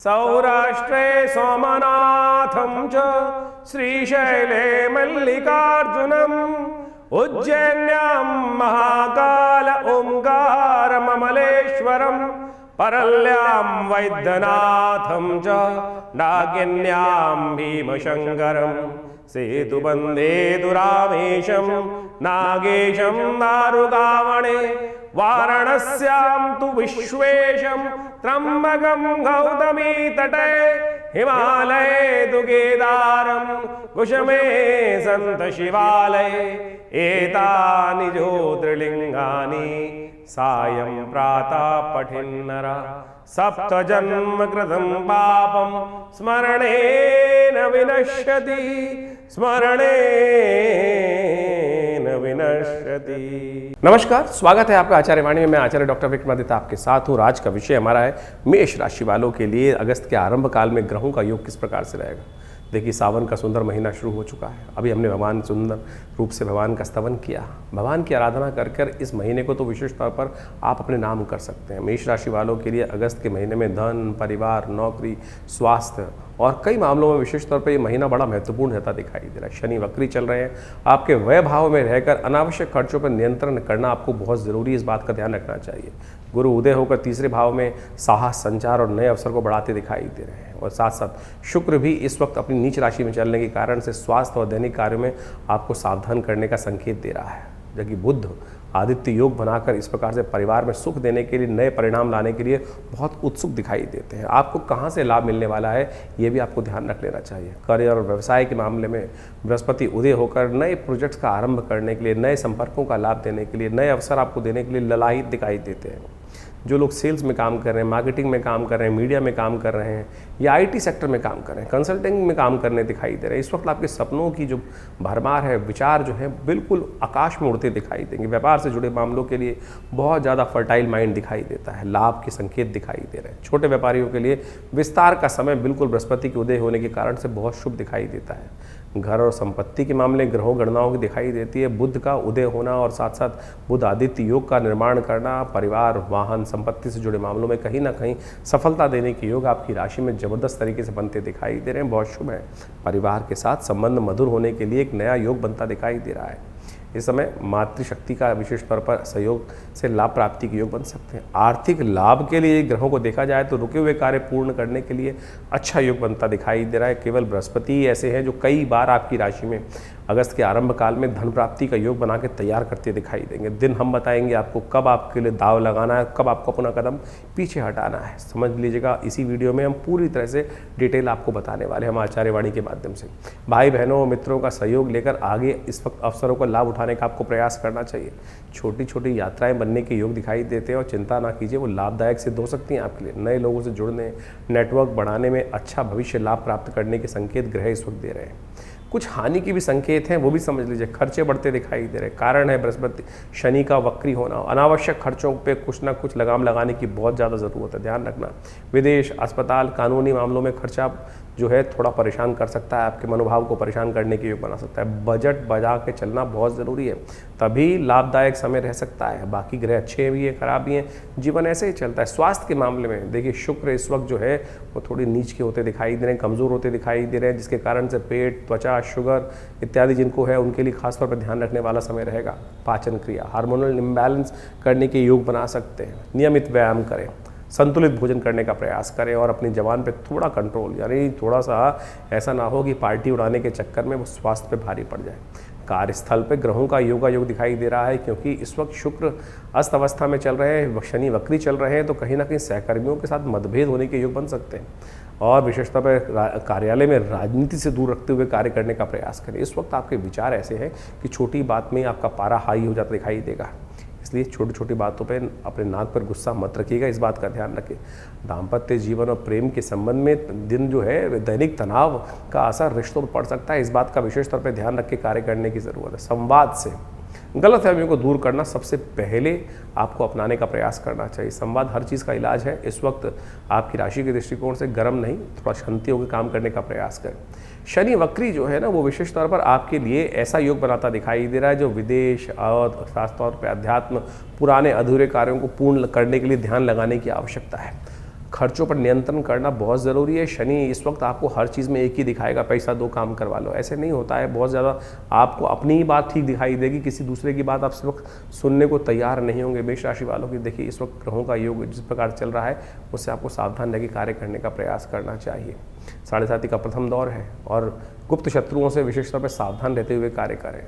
सौराष्ट्रे सोमनाथं च श्रीशैले मल्लिकार्जुनम् उज्जैन्यां महाकाल ओंकारममलेश्वरम् परल्यां वैद्यनाथं च नागिन्यां भीमशङ्करम् सेतुबन्धे दुरामेशं नागेशं दारुकावणे वाराणस्यां तु विश्वेशं त्र्यम्बकं गौतमी तटे हिमालये तु केदारं कुशमे सन्त शिवालये एतानि ज्योतिर्लिङ्गानि सायं प्रातः पठिन्नरा सप्तजन्म कृतं पापं स्मरणेन विनश्यति स्मरणेन विनश्यति। नमस्कार, स्वागत है आपका आचार्य वाणी में। मैं आचार्य डॉक्टर विक्रमादित्य आपके साथ हूँ। आज का विषय हमारा है मेष राशि वालों के लिए अगस्त के आरंभ काल में ग्रहों का योग किस प्रकार से रहेगा। देखिए, सावन का सुंदर महीना शुरू हो चुका है। अभी हमने भगवान सुंदर रूप से भगवान का स्तवन किया, भगवान की आराधना कर कर इस महीने को तो विशेष तौर पर आप अपने नाम कर सकते हैं। मेष राशि वालों के लिए अगस्त के महीने में धन, परिवार, नौकरी, स्वास्थ्य और कई मामलों में विशेष तौर पर यह महीना बड़ा महत्वपूर्ण रहता दिखाई दे रहा है। शनि वक्री चल रहे हैं। आपके व्यय भाव में रहकर अनावश्यक खर्चों पर नियंत्रण करना आपको बहुत ज़रूरी है, इस बात का ध्यान रखना चाहिए। गुरु उदय होकर तीसरे भाव में साहस, संचार और नए अवसर को बढ़ाते दिखाई दे रहे हैं। और साथ साथ शुक्र भी इस वक्त अपनी नीच राशि में चलने के कारण से स्वास्थ्य और दैनिक कार्यों में आपको सावधान करने का संकेत दे रहा है। जबकि बुध आदित्य योग बनाकर इस प्रकार से परिवार में सुख देने के लिए, नए परिणाम लाने के लिए बहुत उत्सुक दिखाई देते हैं। आपको कहाँ से लाभ मिलने वाला है, ये भी आपको ध्यान रख लेना चाहिए। करियर और व्यवसाय के मामले में बृहस्पति उदय होकर नए प्रोजेक्ट्स का आरंभ करने के लिए, नए संपर्कों का लाभ देने के लिए, नए अवसर आपको देने के लिए ललायित दिखाई देते हैं। जो लोग सेल्स में काम कर रहे हैं, मार्केटिंग में काम कर रहे हैं, मीडिया में काम कर रहे हैं या आईटी सेक्टर में काम कर रहे हैं, कंसल्टिंग में काम करने दिखाई दे रहे हैं, इस वक्त आपके सपनों की जो भरमार है, विचार जो है बिल्कुल आकाश में उड़ते दिखाई देंगे। व्यापार से जुड़े मामलों के लिए बहुत ज़्यादा फर्टाइल माइंड दिखाई देता है, लाभ के संकेत दिखाई दे रहे हैं। छोटे व्यापारियों के लिए विस्तार का समय बिल्कुल बृहस्पति के उदय होने के कारण से बहुत शुभ दिखाई देता है। घर और संपत्ति के मामले ग्रहों गणनाओं की दिखाई देती है। बुध का उदय होना और साथ साथ बुध आदित्य योग का निर्माण करना परिवार, वाहन, संपत्ति से जुड़े मामलों में कहीं ना कहीं सफलता देने के योग आपकी राशि में जबरदस्त तरीके से बनते दिखाई दे रहे हैं, बहुत शुभ है। परिवार के साथ संबंध मधुर होने के लिए एक नया योग बनता दिखाई दे रहा है। इस समय मातृशक्ति का विशेष तौर पर सहयोग से लाभ प्राप्ति के योग बन सकते हैं। आर्थिक लाभ के लिए ग्रहों को देखा जाए तो रुके हुए कार्य पूर्ण करने के लिए अच्छा योग बनता दिखाई दे रहा है। केवल बृहस्पति ही ऐसे हैं जो कई बार आपकी राशि में अगस्त के आरंभ काल में धन प्राप्ति का योग बना के तैयार करते दिखाई देंगे। दिन हम बताएंगे आपको कब आपके लिए दाव लगाना है, कब आपको अपना कदम पीछे हटाना है। समझ लीजिएगा, इसी वीडियो में हम पूरी तरह से डिटेल आपको बताने वाले हैं हम आचार्य वाणी के माध्यम से। भाई बहनों, मित्रों का सहयोग लेकर आगे इस वक्त अवसरों का लाभ उठाने का आपको प्रयास करना चाहिए। छोटी छोटी यात्राएं बनने के योग दिखाई देते हैं और चिंता ना कीजिए, वो लाभदायक सिद्ध हो सकती हैं आपके लिए। नए लोगों से जुड़ने, नेटवर्क बढ़ाने में अच्छा भविष्य लाभ प्राप्त करने के संकेत ग्रह इस वक्त दे रहे हैं। कुछ हानि की भी संकेत हैं, वो भी समझ लीजिए। खर्चे बढ़ते दिखाई दे रहे हैं। कारण है बृहस्पति शनि का वक्री होना। अनावश्यक खर्चों पे कुछ ना कुछ लगाम लगाने की बहुत ज़्यादा ज़रूरत है, ध्यान रखना। विदेश, अस्पताल, कानूनी मामलों में खर्चा जो है थोड़ा परेशान कर सकता है, आपके मनोभाव को परेशान करने के योग बना सकता है। बजट बजा के चलना बहुत ज़रूरी है, तभी लाभदायक समय रह सकता है। बाकी ग्रह अच्छे भी हैं, खराब भी हैं, जीवन ऐसे ही चलता है। स्वास्थ्य के मामले में देखिए, शुक्र इस वक्त जो है वो थोड़ी नीच के होते दिखाई दे रहे हैं, कमज़ोर होते दिखाई दे रहे हैं, जिसके कारण से पेट, त्वचा, शुगर इत्यादि जिनको है उनके लिए खासतौर पर ध्यान रखने वाला समय रहेगा। पाचन क्रिया, हार्मोनल इम्बैलेंस करने के योग बना सकते हैं। नियमित व्यायाम करें, संतुलित भोजन करने का प्रयास करें और अपनी जबान पे थोड़ा कंट्रोल, यानी थोड़ा सा ऐसा ना हो कि पार्टी उड़ाने के चक्कर में वो स्वास्थ्य पे भारी पड़ जाए। कार्यस्थल पे ग्रहों का योग दिखाई दे रहा है, क्योंकि इस वक्त शुक्र अस्त अवस्था में चल रहे हैं, शनि वक्री चल रहे हैं, तो कहीं ना कहीं सहकर्मियों के साथ मतभेद होने के योग बन सकते हैं। और विशेषतः पर कार्यालय में राजनीति से दूर रखते हुए कार्य करने का प्रयास करें। इस वक्त आपके विचार ऐसे हैं कि छोटी बात में आपका पारा हाई हो जाता दिखाई देगा, इसलिए छोटी छोटी बातों पे अपने नाक पर गुस्सा मत रखिएगा, इस बात का ध्यान रखें। दाम्पत्य जीवन और प्रेम के संबंध में दिन जो है दैनिक तनाव का असर रिश्तों पर पड़ सकता है, इस बात का विशेष तौर पे ध्यान रख के कार्य करने की ज़रूरत है। संवाद से गलतफहमियों को दूर करना सबसे पहले आपको अपनाने का प्रयास करना चाहिए। संवाद हर चीज़ का इलाज है। इस वक्त आपकी राशि के दृष्टिकोण से गर्म नहीं, थोड़ा शांति होकर काम करने का प्रयास करें। शनि वक्री जो है ना, वो विशेष तौर पर आपके लिए ऐसा योग बनाता दिखाई दे रहा है जो विदेश और खासतौर पर अध्यात्म, पुराने अधूरे कार्यों को पूर्ण करने के लिए ध्यान लगाने की आवश्यकता है। खर्चों पर नियंत्रण करना बहुत ज़रूरी है। शनि इस वक्त आपको हर चीज़ में एक ही दिखाएगा, पैसा दो काम करवा लो, ऐसे नहीं होता है। बहुत ज़्यादा आपको अपनी ही बात ठीक दिखाई देगी, किसी दूसरे की बात आप इस वक्त सुनने को तैयार नहीं होंगे। मेष राशि वालों की देखिए इस वक्त ग्रहों का योग जिस प्रकार चल रहा है उससे आपको सावधान रहकर कार्य करने का प्रयास करना चाहिए। 7.5 का प्रथम दौर है और गुप्त शत्रुओं से विशेष तौर पर सावधान रहते हुए कार्य करें।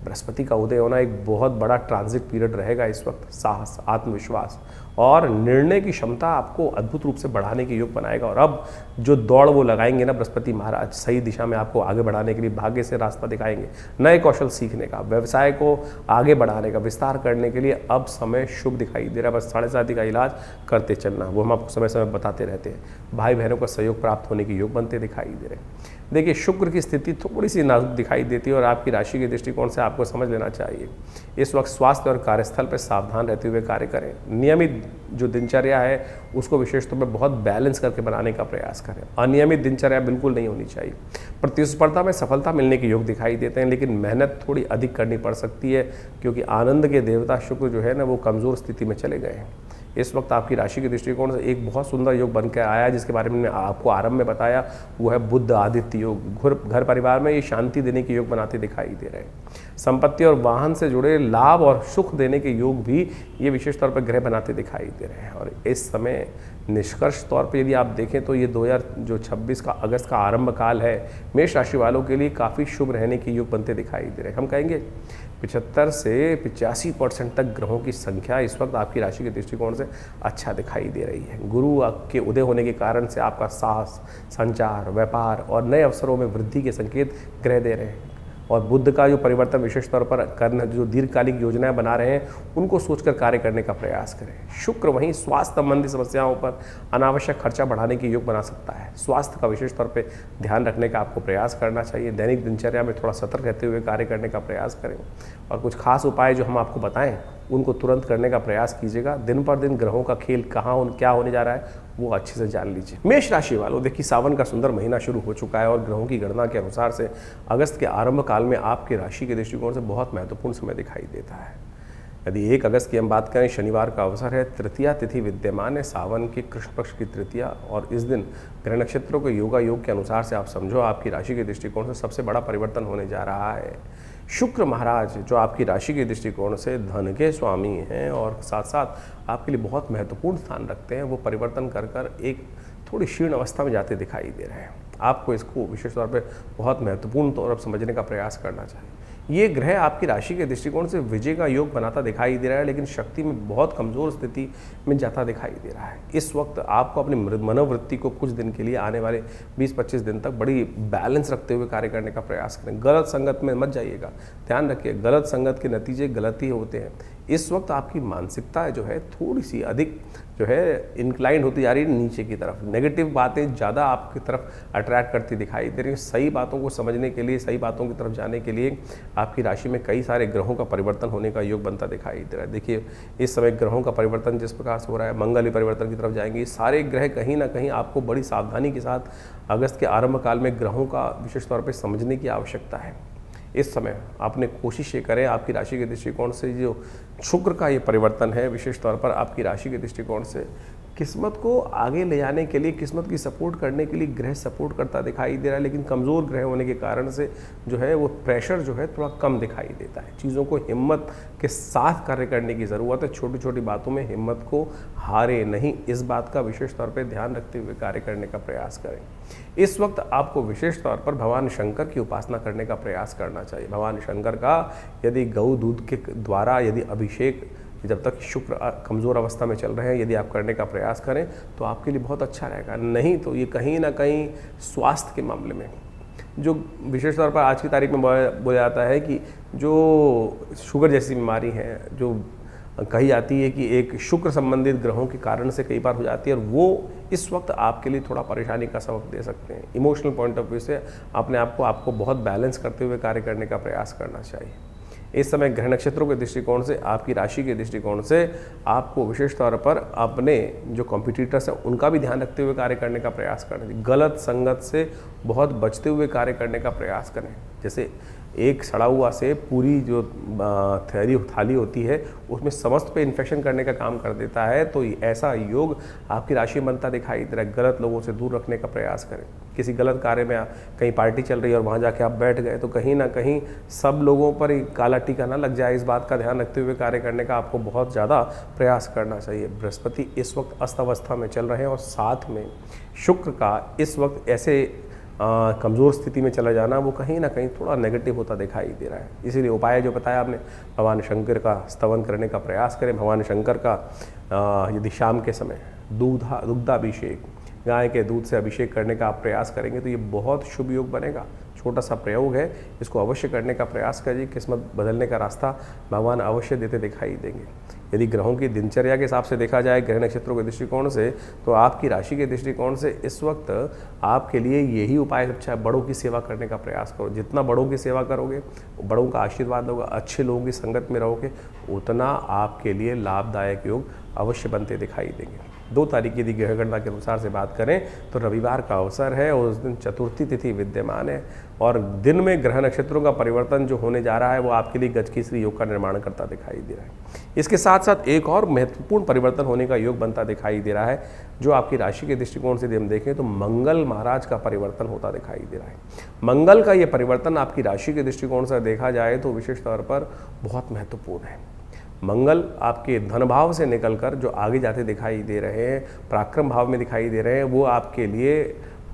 बृहस्पति का उदय होना एक बहुत बड़ा ट्रांजिट पीरियड रहेगा इस वक्त। साहस, आत्मविश्वास और निर्णय की क्षमता आपको अद्भुत रूप से बढ़ाने के योग बनाएगा। और अब जो दौड़ वो लगाएंगे ना बृहस्पति महाराज, सही दिशा में आपको आगे बढ़ाने के लिए भाग्य से रास्ता दिखाएंगे। नए कौशल सीखने का, व्यवसाय को आगे बढ़ाने का, विस्तार करने के लिए अब समय शुभ दिखाई दे रहा है। बस 7.5 का इलाज करते चलना, वो हम आपको समय समय बताते रहते हैं। भाई बहनों का सहयोग प्राप्त होने के योग बनते दिखाई दे रहे हैं। देखिए शुक्र की स्थिति थोड़ी सी नाजुक दिखाई देती है और आपकी राशि के दृष्टिकोण से आपको समझ लेना चाहिए। इस वक्त स्वास्थ्य और कार्यस्थल पर सावधान रहते हुए कार्य करें। नियमित जो दिनचर्या है उसको विशेष तौर पर बहुत बैलेंस करके बनाने का प्रयास करें। अनियमित दिनचर्या बिल्कुल नहीं होनी चाहिए। प्रतिस्पर्धा में सफलता मिलने के योग दिखाई देते हैं, लेकिन मेहनत थोड़ी अधिक करनी पड़ सकती है क्योंकि आनंद के देवता शुक्र जो है ना वो कमज़ोर स्थिति में चले गए हैं। इस वक्त आपकी राशि के दृष्टिकोण से एक बहुत सुंदर योग बन के आया है जिसके बारे में मैंने आपको आरंभ में बताया, वो है बुध आदित्य योग। घर परिवार में ये शांति देने के योग बनाते दिखाई दे रहे हैं। संपत्ति और वाहन से जुड़े लाभ और सुख देने के योग भी ये विशेष तौर पर ग्रह बनाते दिखाई दे रहे हैं। और इस समय निष्कर्ष तौर पर यदि आप देखें तो ये 2026 का अगस्त का आरंभ काल है, मेष राशि वालों के लिए काफ़ी शुभ रहने के योग बनते दिखाई दे रहे हैं। हम कहेंगे 75 से 85% तक ग्रहों की संख्या इस वक्त आपकी राशि के दृष्टिकोण से अच्छा दिखाई दे रही है। गुरु के उदय होने के कारण से आपका साहस, संचार, व्यापार और नए अवसरों में वृद्धि के संकेत ग्रह दे रहे हैं। और बुद्ध का जो परिवर्तन विशेष तौर पर करना, जो दीर्घकालिक योजनाएं बना रहे हैं उनको सोचकर कार्य करने का प्रयास करें। शुक्र वहीं स्वास्थ्य संबंधी समस्याओं पर अनावश्यक खर्चा बढ़ाने के योग बना सकता है। स्वास्थ्य का विशेष तौर पे ध्यान रखने का आपको प्रयास करना चाहिए। दैनिक दिनचर्या में थोड़ा सतर्क रहते हुए कार्य करने का प्रयास करें और कुछ खास उपाय जो हम आपको बताएं उनको तुरंत करने का प्रयास कीजिएगा। दिन पर दिन ग्रहों का खेल क्या होने जा रहा है वो अच्छे से जान लीजिए। मेष राशि वालों, देखिए सावन का सुंदर महीना शुरू हो चुका है और ग्रहों की गणना के अनुसार से अगस्त के आरंभ काल में आपके राशि के दृष्टिकोण से बहुत महत्वपूर्ण समय दिखाई देता है। यदि 1 अगस्त की हम बात करें, शनिवार का अवसर है, तृतीया तिथि विद्यमान है सावन के कृष्ण पक्ष की तृतीया। और इस दिन ग्रह नक्षत्रों के योगा योग के अनुसार से आप समझो आपकी राशि के दृष्टिकोण से सबसे बड़ा परिवर्तन होने जा रहा है। शुक्र महाराज जो आपकी राशि के दृष्टिकोण से धन के स्वामी हैं और साथ साथ आपके लिए बहुत महत्वपूर्ण स्थान रखते हैं, वो परिवर्तन कर एक थोड़ी क्षीण अवस्था में जाते दिखाई दे रहे हैं। आपको इसको विशेष तौर पे बहुत महत्वपूर्ण तौर पर समझने का प्रयास करना चाहिए। ये ग्रह आपकी राशि के दृष्टिकोण से विजय का योग बनाता दिखाई दे रहा है, लेकिन शक्ति में बहुत कमज़ोर स्थिति में जाता दिखाई दे रहा है। इस वक्त आपको अपनी मनोवृत्ति को कुछ दिन के लिए, आने वाले 20-25 दिन तक बड़ी बैलेंस रखते हुए कार्य करने का प्रयास करें। गलत संगत में मत जाइएगा, ध्यान रखिए गलत संगत के नतीजे गलत ही होते हैं। इस वक्त आपकी मानसिकता जो है थोड़ी सी अधिक जो है इंक्लाइंड होती जा रही है नीचे की तरफ। नेगेटिव बातें ज़्यादा आपकी तरफ अट्रैक्ट करती दिखाई दे रही हैं। सही बातों को समझने के लिए, सही बातों की तरफ जाने के लिए आपकी राशि में कई सारे ग्रहों का परिवर्तन होने का योग बनता दिखाई दे रहा है। देखिए इस समय ग्रहों का परिवर्तन जिस प्रकार से हो रहा है, मंगल परिवर्तन की तरफ जाएंगे। सारे ग्रह कहीं ना कहीं आपको बड़ी सावधानी के साथ अगस्त के आरंभ काल में ग्रहों का विशेष तौर पर समझने की आवश्यकता है। इस समय आपने कोशिश ये करें, आपकी राशि के दृष्टिकोण से जो शुक्र का ये परिवर्तन है विशेष तौर पर आपकी राशि के दृष्टिकोण से किस्मत को आगे ले जाने के लिए, किस्मत की सपोर्ट करने के लिए ग्रह सपोर्ट करता दिखाई दे रहा है, लेकिन कमज़ोर ग्रह होने के कारण से जो है वो प्रेशर जो है थोड़ा कम दिखाई देता है। चीज़ों को हिम्मत के साथ कार्य करने की ज़रूरत है। छोटी छोटी बातों में हिम्मत को हारे नहीं, इस बात का विशेष तौर पर ध्यान रखते हुए कार्य करने का प्रयास करें। इस वक्त आपको विशेष तौर पर भगवान शंकर की उपासना करने का प्रयास करना चाहिए। भगवान शंकर का यदि गौ दूध के द्वारा यदि अभिषेक, जब तक शुक्र कमज़ोर अवस्था में चल रहे हैं, यदि आप करने का प्रयास करें तो आपके लिए बहुत अच्छा रहेगा। नहीं तो ये कहीं ना कहीं स्वास्थ्य के मामले में जो विशेष तौर पर आज की तारीख में बोला जाता है कि जो शुगर जैसी बीमारी है, जो कही जाती है कि एक शुक्र संबंधित ग्रहों के कारण से कई बार हो जाती है, और वो इस वक्त आपके लिए थोड़ा परेशानी का सबब दे सकते हैं। इमोशनल पॉइंट ऑफ व्यू से अपने आप को आपको बहुत बैलेंस करते हुए कार्य करने का प्रयास करना चाहिए। इस समय ग्रह नक्षत्रों के दृष्टिकोण से, आपकी राशि के दृष्टिकोण से आपको विशेष तौर पर अपने जो कॉम्पिटिटर्स हैं उनका भी ध्यान रखते हुए कार्य करने का प्रयास करना चाहिए। गलत संगत से बहुत बचते हुए कार्य करने का प्रयास करें। जैसे एक सड़ा हुआ सेब पूरी जो थाली होती है उसमें समस्त पे इन्फेक्शन करने का काम कर देता है। तो ऐसा योग आपकी राशि में बनता दिखाई दे रहा है। गलत लोगों से दूर रखने का प्रयास करें। किसी गलत कार्य में कहीं पार्टी चल रही है और वहाँ जाके आप बैठ गए तो कहीं ना कहीं सब लोगों पर काला टीका ना लग जाए, इस बात का ध्यान रखते हुए कार्य करने का आपको बहुत ज़्यादा प्रयास करना चाहिए। बृहस्पति इस वक्त अस्त अवस्था में चल रहे हैं और साथ में शुक्र का इस वक्त ऐसे कमज़ोर स्थिति में चला जाना वो कहीं ना कहीं थोड़ा नेगेटिव होता दिखाई दे रहा है। इसीलिए उपाय जो बताया आपने, भगवान शंकर का स्तवन करने का प्रयास करें। भगवान शंकर का यदि शाम के समय दुग्धाभिषेक, गाय के दूध से अभिषेक करने का आप प्रयास करेंगे तो ये बहुत शुभ योग बनेगा। छोटा सा प्रयोग है, इसको अवश्य करने का प्रयास करिए। किस्मत बदलने का रास्ता भगवान अवश्य देते दिखाई देंगे। यदि ग्रहों की दिनचर्या के हिसाब से देखा जाए, ग्रह नक्षत्रों के दृष्टिकोण से, तो आपकी राशि के दृष्टिकोण से इस वक्त आपके लिए यही उपाय अच्छा है, बड़ों की सेवा करने का प्रयास करो। जितना बड़ों की सेवा करोगे, बड़ों का आशीर्वाद होगा, अच्छे लोगों की संगत में रहोगे, उतना आपके लिए लाभदायक योग अवश्य बनते दिखाई देंगे। 2 तारीख यदि ग्रह गणना के अनुसार से बात करें तो रविवार का अवसर है और उस दिन चतुर्थी तिथि विद्यमान है और दिन में ग्रह नक्षत्रों का परिवर्तन जो होने जा रहा है वो आपके लिए गजकेसरी योग का निर्माण करता दिखाई दे रहा है। इसके साथ साथ एक और महत्वपूर्ण परिवर्तन होने का योग बनता दिखाई दे रहा है, जो आपकी राशि के दृष्टिकोण से यदि हम देखें तो मंगल महाराज का परिवर्तन होता दिखाई दे रहा है। मंगल का ये परिवर्तन आपकी राशि के दृष्टिकोण से देखा जाए तो विशेष तौर पर बहुत महत्वपूर्ण है। मंगल आपके धन भाव से निकलकर जो आगे जाते दिखाई दे रहे हैं, पराक्रम भाव में दिखाई दे रहे हैं, वो आपके लिए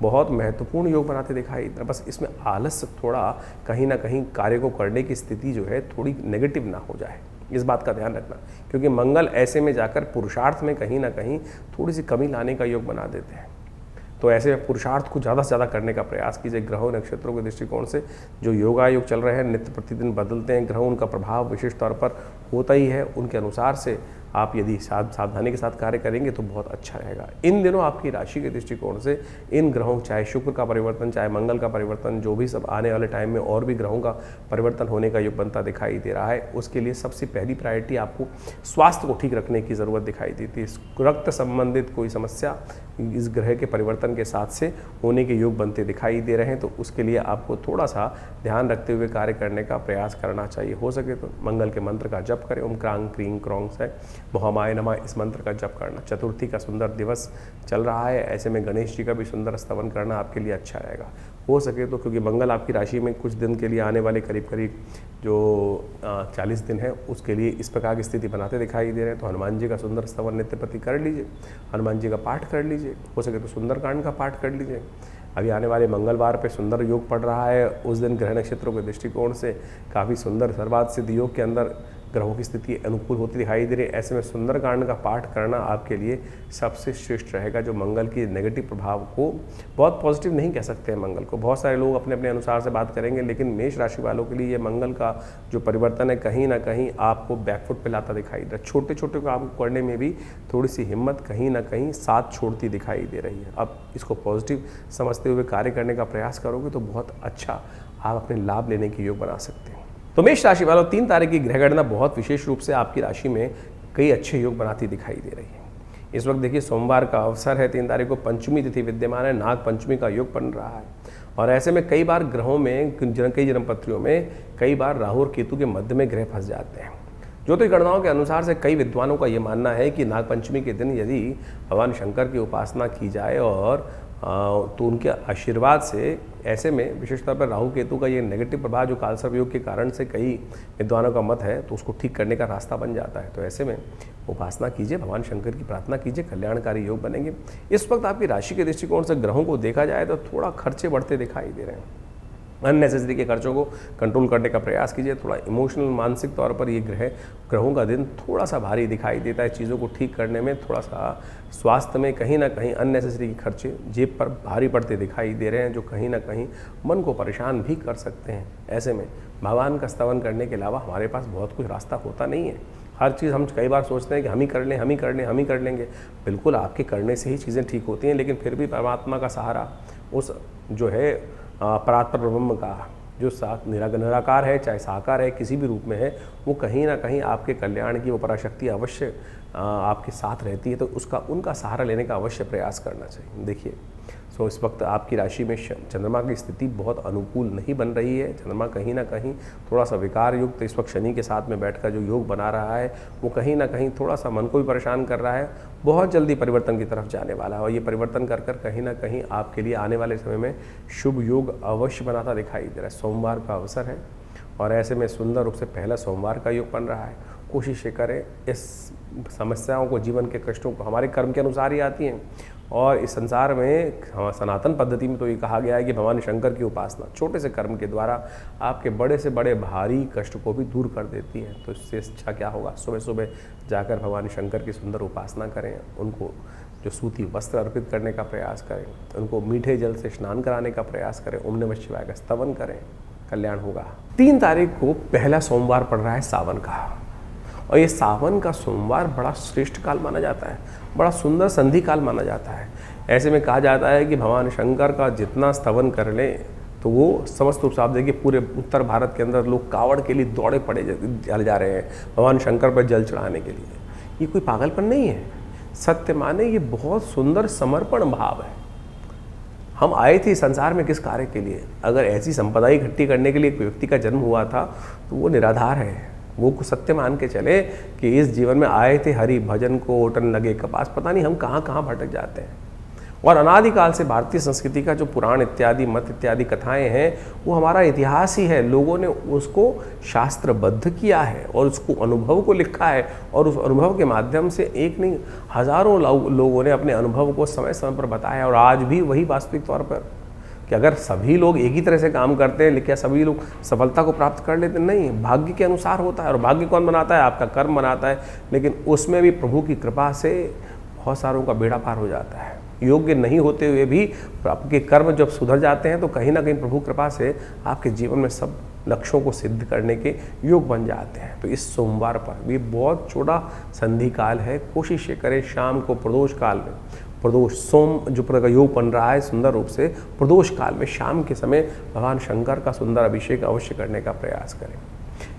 बहुत महत्वपूर्ण योग बनाते दिखाई दे रहे हैं। बस इसमें आलस थोड़ा कहीं ना कहीं कार्य को करने की स्थिति जो है थोड़ी नेगेटिव ना हो जाए, इस बात का ध्यान रखना, क्योंकि मंगल ऐसे में जाकर पुरुषार्थ में कहीं ना कहीं थोड़ी सी कमी लाने का योग बना देते हैं। तो ऐसे पुरुषार्थ को ज़्यादा से ज़्यादा करने का प्रयास कीजिए। ग्रहों नक्षत्रों के दृष्टिकोण से जो योगा योग चल रहे हैं, नित्य प्रतिदिन बदलते हैं ग्रहों, उनका प्रभाव विशेष तौर पर होता ही है। उनके अनुसार से आप यदि सावधानी के साथ कार्य करेंगे तो बहुत अच्छा रहेगा। इन दिनों आपकी राशि के दृष्टिकोण से इन ग्रहों, चाहे शुक्र का परिवर्तन, चाहे मंगल का परिवर्तन, जो भी सब आने वाले टाइम में और भी ग्रहों का परिवर्तन होने का योग बनता दिखाई दे रहा है, उसके लिए सबसे पहली प्रायोरिटी आपको स्वास्थ्य को ठीक रखने की ज़रूरत दिखाई देती है। रक्त संबंधित कोई समस्या इस ग्रह के परिवर्तन के साथ से होने के योग बनते दिखाई दे रहे हैं, तो उसके लिए आपको थोड़ा सा ध्यान रखते हुए कार्य करने का प्रयास करना चाहिए। हो सके तो मंगल के मंत्र का जप करें, ओम क्रांग क्रीं क्रौंग से महामाय नमः, इस मंत्र का जप करना। चतुर्थी का सुंदर दिवस चल रहा है, ऐसे में गणेश जी का भी सुंदर स्तवन करना आपके लिए अच्छा रहेगा। हो सके तो, क्योंकि मंगल आपकी राशि में कुछ दिन के लिए आने वाले करीब करीब जो 40 दिन है उसके लिए इस प्रकार की स्थिति बनाते दिखाई दे रहे हैं, तो हनुमान जी का सुंदर स्तवन नित्य प्रति कर लीजिए, हनुमान जी का पाठ कर लीजिए, हो सके तो सुंदरकांड का पाठ कर लीजिए। अभी आने वाले मंगलवार पे सुंदर योग पड़ रहा है, उस दिन ग्रह नक्षत्रों के दृष्टिकोण से काफ़ी सुंदर सर्वार्थ सिद्ध योग के अंदर ग्रहों की स्थिति अनुकूल होती दिखाई दे रही है। ऐसे में सुंदरकांड का पाठ करना आपके लिए सबसे श्रेष्ठ रहेगा, जो मंगल की नेगेटिव प्रभाव को, बहुत पॉजिटिव नहीं कह सकते हैं मंगल को, बहुत सारे लोग अपने अपने अनुसार से बात करेंगे, लेकिन मेष राशि वालों के लिए ये मंगल का जो परिवर्तन है कहीं ना कहीं आपको बैकफुट पे लाता दिखाई दे रहा है। छोटे छोटे काम करने में भी थोड़ी सी हिम्मत कहीं ना कहीं साथ छोड़ती दिखाई दे रही है। अब इसको पॉजिटिव समझते हुए कार्य करने का प्रयास करोगे तो बहुत अच्छा आप अपने लाभ लेने के योग बना सकते हैं। तो मेष राशि वालों, 3 तारीख की ग्रह गणना बहुत विशेष रूप से आपकी राशि में कई अच्छे योग बनाती दिखाई दे रही है। इस वक्त देखिए सोमवार का अवसर है, 3 तारीख को पंचमी तिथि विद्यमान है, नाग पंचमी का योग बन रहा है और ऐसे में कई बार ग्रहों में, कई जन्मपत्रियों में कई बार राहु और केतु के मध्य में ग्रह फंस जाते हैं। ज्योतिष गणनाओं के अनुसार से कई विद्वानों का ये मानना है कि नाग पंचमी के दिन यदि भगवान शंकर की उपासना की जाए और तो उनके आशीर्वाद से, ऐसे में विशेषतौर पर राहु केतु का ये नेगेटिव प्रभाव जो कालसर्प योग के कारण से कई विद्वानों का मत है, तो उसको ठीक करने का रास्ता बन जाता है। तो ऐसे में उपासना कीजिए, भगवान शंकर की प्रार्थना कीजिए, कल्याणकारी योग बनेंगे। इस वक्त आपकी राशि के दृष्टिकोण से ग्रहों को देखा जाए तो थोड़ा खर्चे बढ़ते दिखाई दे रहे हैं। अननेसेसरी के खर्चों को कंट्रोल करने का प्रयास कीजिए। थोड़ा इमोशनल, मानसिक तौर पर ये ग्रहों का दिन थोड़ा सा भारी दिखाई देता है। चीज़ों को ठीक करने में थोड़ा सा स्वास्थ्य में कहीं ना कहीं अननेसेसरी के खर्चे जेब पर भारी पड़ते दिखाई दे रहे हैं, जो कहीं ना कहीं मन को परेशान भी कर सकते हैं। ऐसे में भगवान का स्तवन करने के अलावा हमारे पास बहुत कुछ रास्ता होता नहीं है। हर चीज़ हम कई बार सोचते हैं कि हम ही कर लें, हम ही कर लें, हम ही कर लेंगे। बिल्कुल आपके करने से ही चीज़ें ठीक होती हैं, लेकिन फिर भी परमात्मा का सहारा, उस जो है परात्पर ब्रह्म का जो निराकार है, चाहे साकार है, किसी भी रूप में है, वो कहीं ना कहीं आपके कल्याण की वो पराशक्ति अवश्य आपके साथ रहती है तो उनका सहारा लेने का अवश्य प्रयास करना चाहिए। देखिए इस वक्त आपकी राशि में चंद्रमा की स्थिति बहुत अनुकूल नहीं बन रही है। चंद्रमा कहीं ना कहीं थोड़ा सा विकार युक्त इस वक्त शनि के साथ में बैठकर जो योग बना रहा है वो कहीं ना कहीं थोड़ा सा मन को भी परेशान कर रहा है। बहुत जल्दी परिवर्तन की तरफ जाने वाला है और ये परिवर्तन कर कहीं ना कहीं आपके लिए आने वाले समय में शुभ योग अवश्य बनाता दिखाई दे रहा है। सोमवार का अवसर है और ऐसे में सुंदर रूप से पहला सोमवार का योग बन रहा है। कोशिश करें, इस समस्याओं को, जीवन के कष्टों को हमारे कर्म के अनुसार ही आती हैं और इस संसार में सनातन पद्धति में तो ये कहा गया है कि भगवान शंकर की उपासना छोटे से कर्म के द्वारा आपके बड़े से बड़े भारी कष्ट को भी दूर कर देती है। तो इससे अच्छा क्या होगा, सुबह सुबह जाकर भगवान शंकर की सुंदर उपासना करें, उनको जो सूती वस्त्र अर्पित करने का प्रयास करें, उनको मीठे जल से स्नान कराने का प्रयास करें, ओम नमः शिवाय का स्तवन करें, कल्याण होगा। 3 तारीख को पहला सोमवार पड़ रहा है सावन का और ये सावन का सोमवार बड़ा श्रेष्ठ काल माना जाता है, बड़ा सुंदर संधि काल माना जाता है। ऐसे में कहा जाता है कि भगवान शंकर का जितना स्तवन कर लें तो वो समस्त रूप से आप देखिए पूरे उत्तर भारत के अंदर लोग कावड़ के लिए दौड़े पड़े चल जा रहे हैं भगवान शंकर पर जल चढ़ाने के लिए। ये कोई पागलपन नहीं है, सत्य माने ये बहुत सुंदर समर्पण भाव है। हम आए थे संसार में किस कार्य के लिए? अगर ऐसी संपदा इकट्ठी करने के लिए एक व्यक्ति का जन्म हुआ था तो वो निराधार है। वो सत्य मान के चले कि इस जीवन में आए थे हरि भजन को ओटन लगे कपास, पता नहीं हम कहाँ कहाँ भटक जाते हैं। और अनादिकाल से भारतीय संस्कृति का जो पुराण इत्यादि मत इत्यादि कथाएं हैं वो हमारा इतिहास ही है। लोगों ने उसको शास्त्रबद्ध किया है और उसको अनुभव को लिखा है और उस अनुभव के माध्यम से एक नहीं हजारों लोगों ने अपने अनुभव को समय समय पर बताया। और आज भी वही वास्तविक तौर पर कि अगर सभी लोग एक ही तरह से काम करते हैं लेकिन क्या सभी लोग सफलता को प्राप्त कर लेते? नहीं, भाग्य के अनुसार होता है। और भाग्य कौन बनाता है? आपका कर्म बनाता है। लेकिन उसमें भी प्रभु की कृपा से बहुत सारों का बेड़ा पार हो जाता है। योग्य नहीं होते हुए भी आपके कर्म जब सुधर जाते हैं तो कहीं ना कहीं प्रभु कृपा से आपके जीवन में सब लक्ष्यों को सिद्ध करने के योग बन जाते हैं। तो इस सोमवार पर भी बहुत छोटा संधि काल है। कोशिश ये करें शाम को प्रदोष काल में, प्रदोष सोम जो का योग बन रहा है सुंदर रूप से, प्रदोष काल में शाम के समय भगवान शंकर का सुंदर अभिषेक अवश्य करने का प्रयास करें।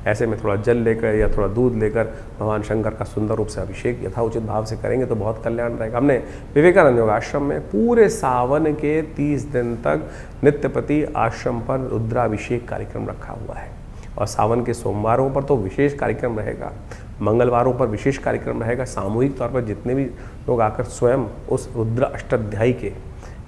ऐसे में थोड़ा जल लेकर या थोड़ा दूध लेकर भगवान शंकर का सुंदर रूप से अभिषेक यथाउचित भाव से करेंगे तो बहुत कल्याण रहेगा। हमने विवेकानंद योग आश्रम में पूरे सावन के 30 दिन तक नित्यपति आश्रम पर रुद्राभिषेक कार्यक्रम रखा हुआ है और सावन के सोमवारों पर तो विशेष कार्यक्रम रहेगा, मंगलवारों पर विशेष कार्यक्रम रहेगा। सामूहिक तौर पर जितने भी लोग आकर स्वयं उस रुद्र अष्टाध्यायी के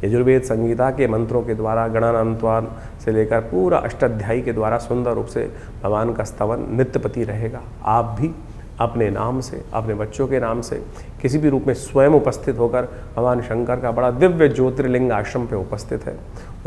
यजुर्वेद संगीता के मंत्रों के द्वारा गणानान्त्वान से लेकर पूरा अष्टाध्यायी के द्वारा सुंदर रूप से भगवान का स्तवन नित्यपति रहेगा। आप भी अपने नाम से, अपने बच्चों के नाम से किसी भी रूप में स्वयं उपस्थित होकर भगवान शंकर का बड़ा दिव्य ज्योतिर्लिंग आश्रम पे उपस्थित है,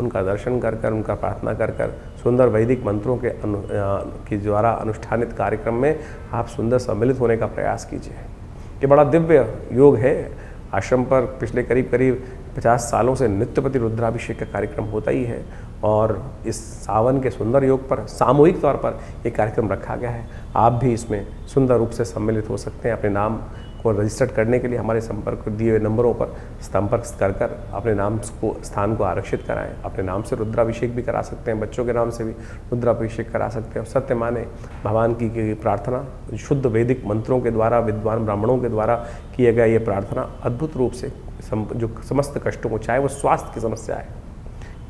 उनका दर्शन कर कर, उनका प्रार्थना कर कर सुंदर वैदिक मंत्रों के द्वारा अनुष्ठानित कार्यक्रम में आप सुंदर सम्मिलित होने का प्रयास कीजिए। ये बड़ा दिव्य योग है। आश्रम पर पिछले करीब 50 सालों से नित्यपति रुद्राभिषेक का कार्यक्रम होता ही है और इस सावन के सुंदर योग पर सामूहिक तौर पर एक कार्यक्रम रखा गया है। आप भी इसमें सुंदर रूप से सम्मिलित हो सकते हैं। अपने नाम को रजिस्टर्ड करने के लिए हमारे संपर्क दिए हुए नंबरों पर संपर्क कर कर अपने नाम को, स्थान को आरक्षित कराएं। अपने नाम से रुद्राभिषेक भी करा सकते हैं, बच्चों के नाम से भी रुद्राभिषेक करा सकते हैं। और सत्य माने भगवान की प्रार्थना शुद्ध वैदिक मंत्रों के द्वारा, विद्वान ब्राह्मणों के द्वारा किए गए ये प्रार्थना अद्भुत रूप से जो समस्त कष्टों को, चाहे वो स्वास्थ्य की समस्या है,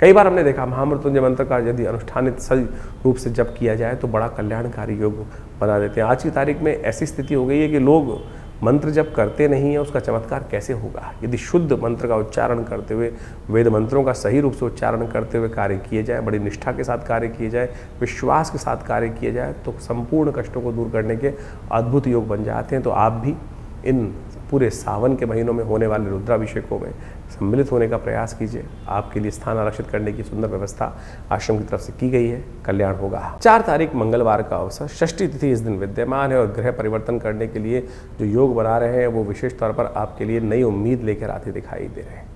कई बार हमने देखा महामृत्युंजय मंत्र का यदि अनुष्ठानित सही रूप से जप किया जाए तो बड़ा कल्याणकारी योग बना देते हैं। आज की तारीख में ऐसी स्थिति हो गई है कि लोग मंत्र जप करते नहीं है, उसका चमत्कार कैसे होगा? यदि शुद्ध मंत्र का उच्चारण करते हुए, वेद मंत्रों का सही रूप से उच्चारण करते हुए कार्य किए जाए, बड़ी निष्ठा के साथ कार्य किए जाए, विश्वास के साथ कार्य किए जाए तो संपूर्ण कष्टों को दूर करने के अद्भुत योग बन जाते हैं। तो आप भी इन पूरे सावन के महीनों में होने वाले रुद्राभिषेकों में सम्मिलित होने का प्रयास कीजिए। आपके लिए स्थान आरक्षित करने की सुंदर व्यवस्था आश्रम की तरफ से की गई है, कल्याण होगा। 4 तारीख मंगलवार का अवसर, षष्ठी तिथि इस दिन विद्यमान है और ग्रह परिवर्तन करने के लिए जो योग बना रहे हैं वो विशेष तौर पर आपके लिए नई उम्मीद लेकर आते दिखाई दे रहे हैं।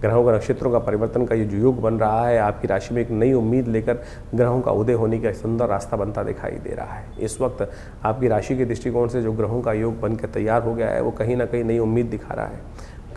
ग्रहों का, नक्षत्रों का परिवर्तन का ये जो योग बन रहा है आपकी राशि में एक नई उम्मीद लेकर ग्रहों का उदय होने का सुंदर रास्ता बनता दिखाई दे रहा है। इस वक्त आपकी राशि के दृष्टिकोण से जो ग्रहों का योग बनकर तैयार हो गया है वो कहीं ना कहीं नई उम्मीद दिखा रहा है,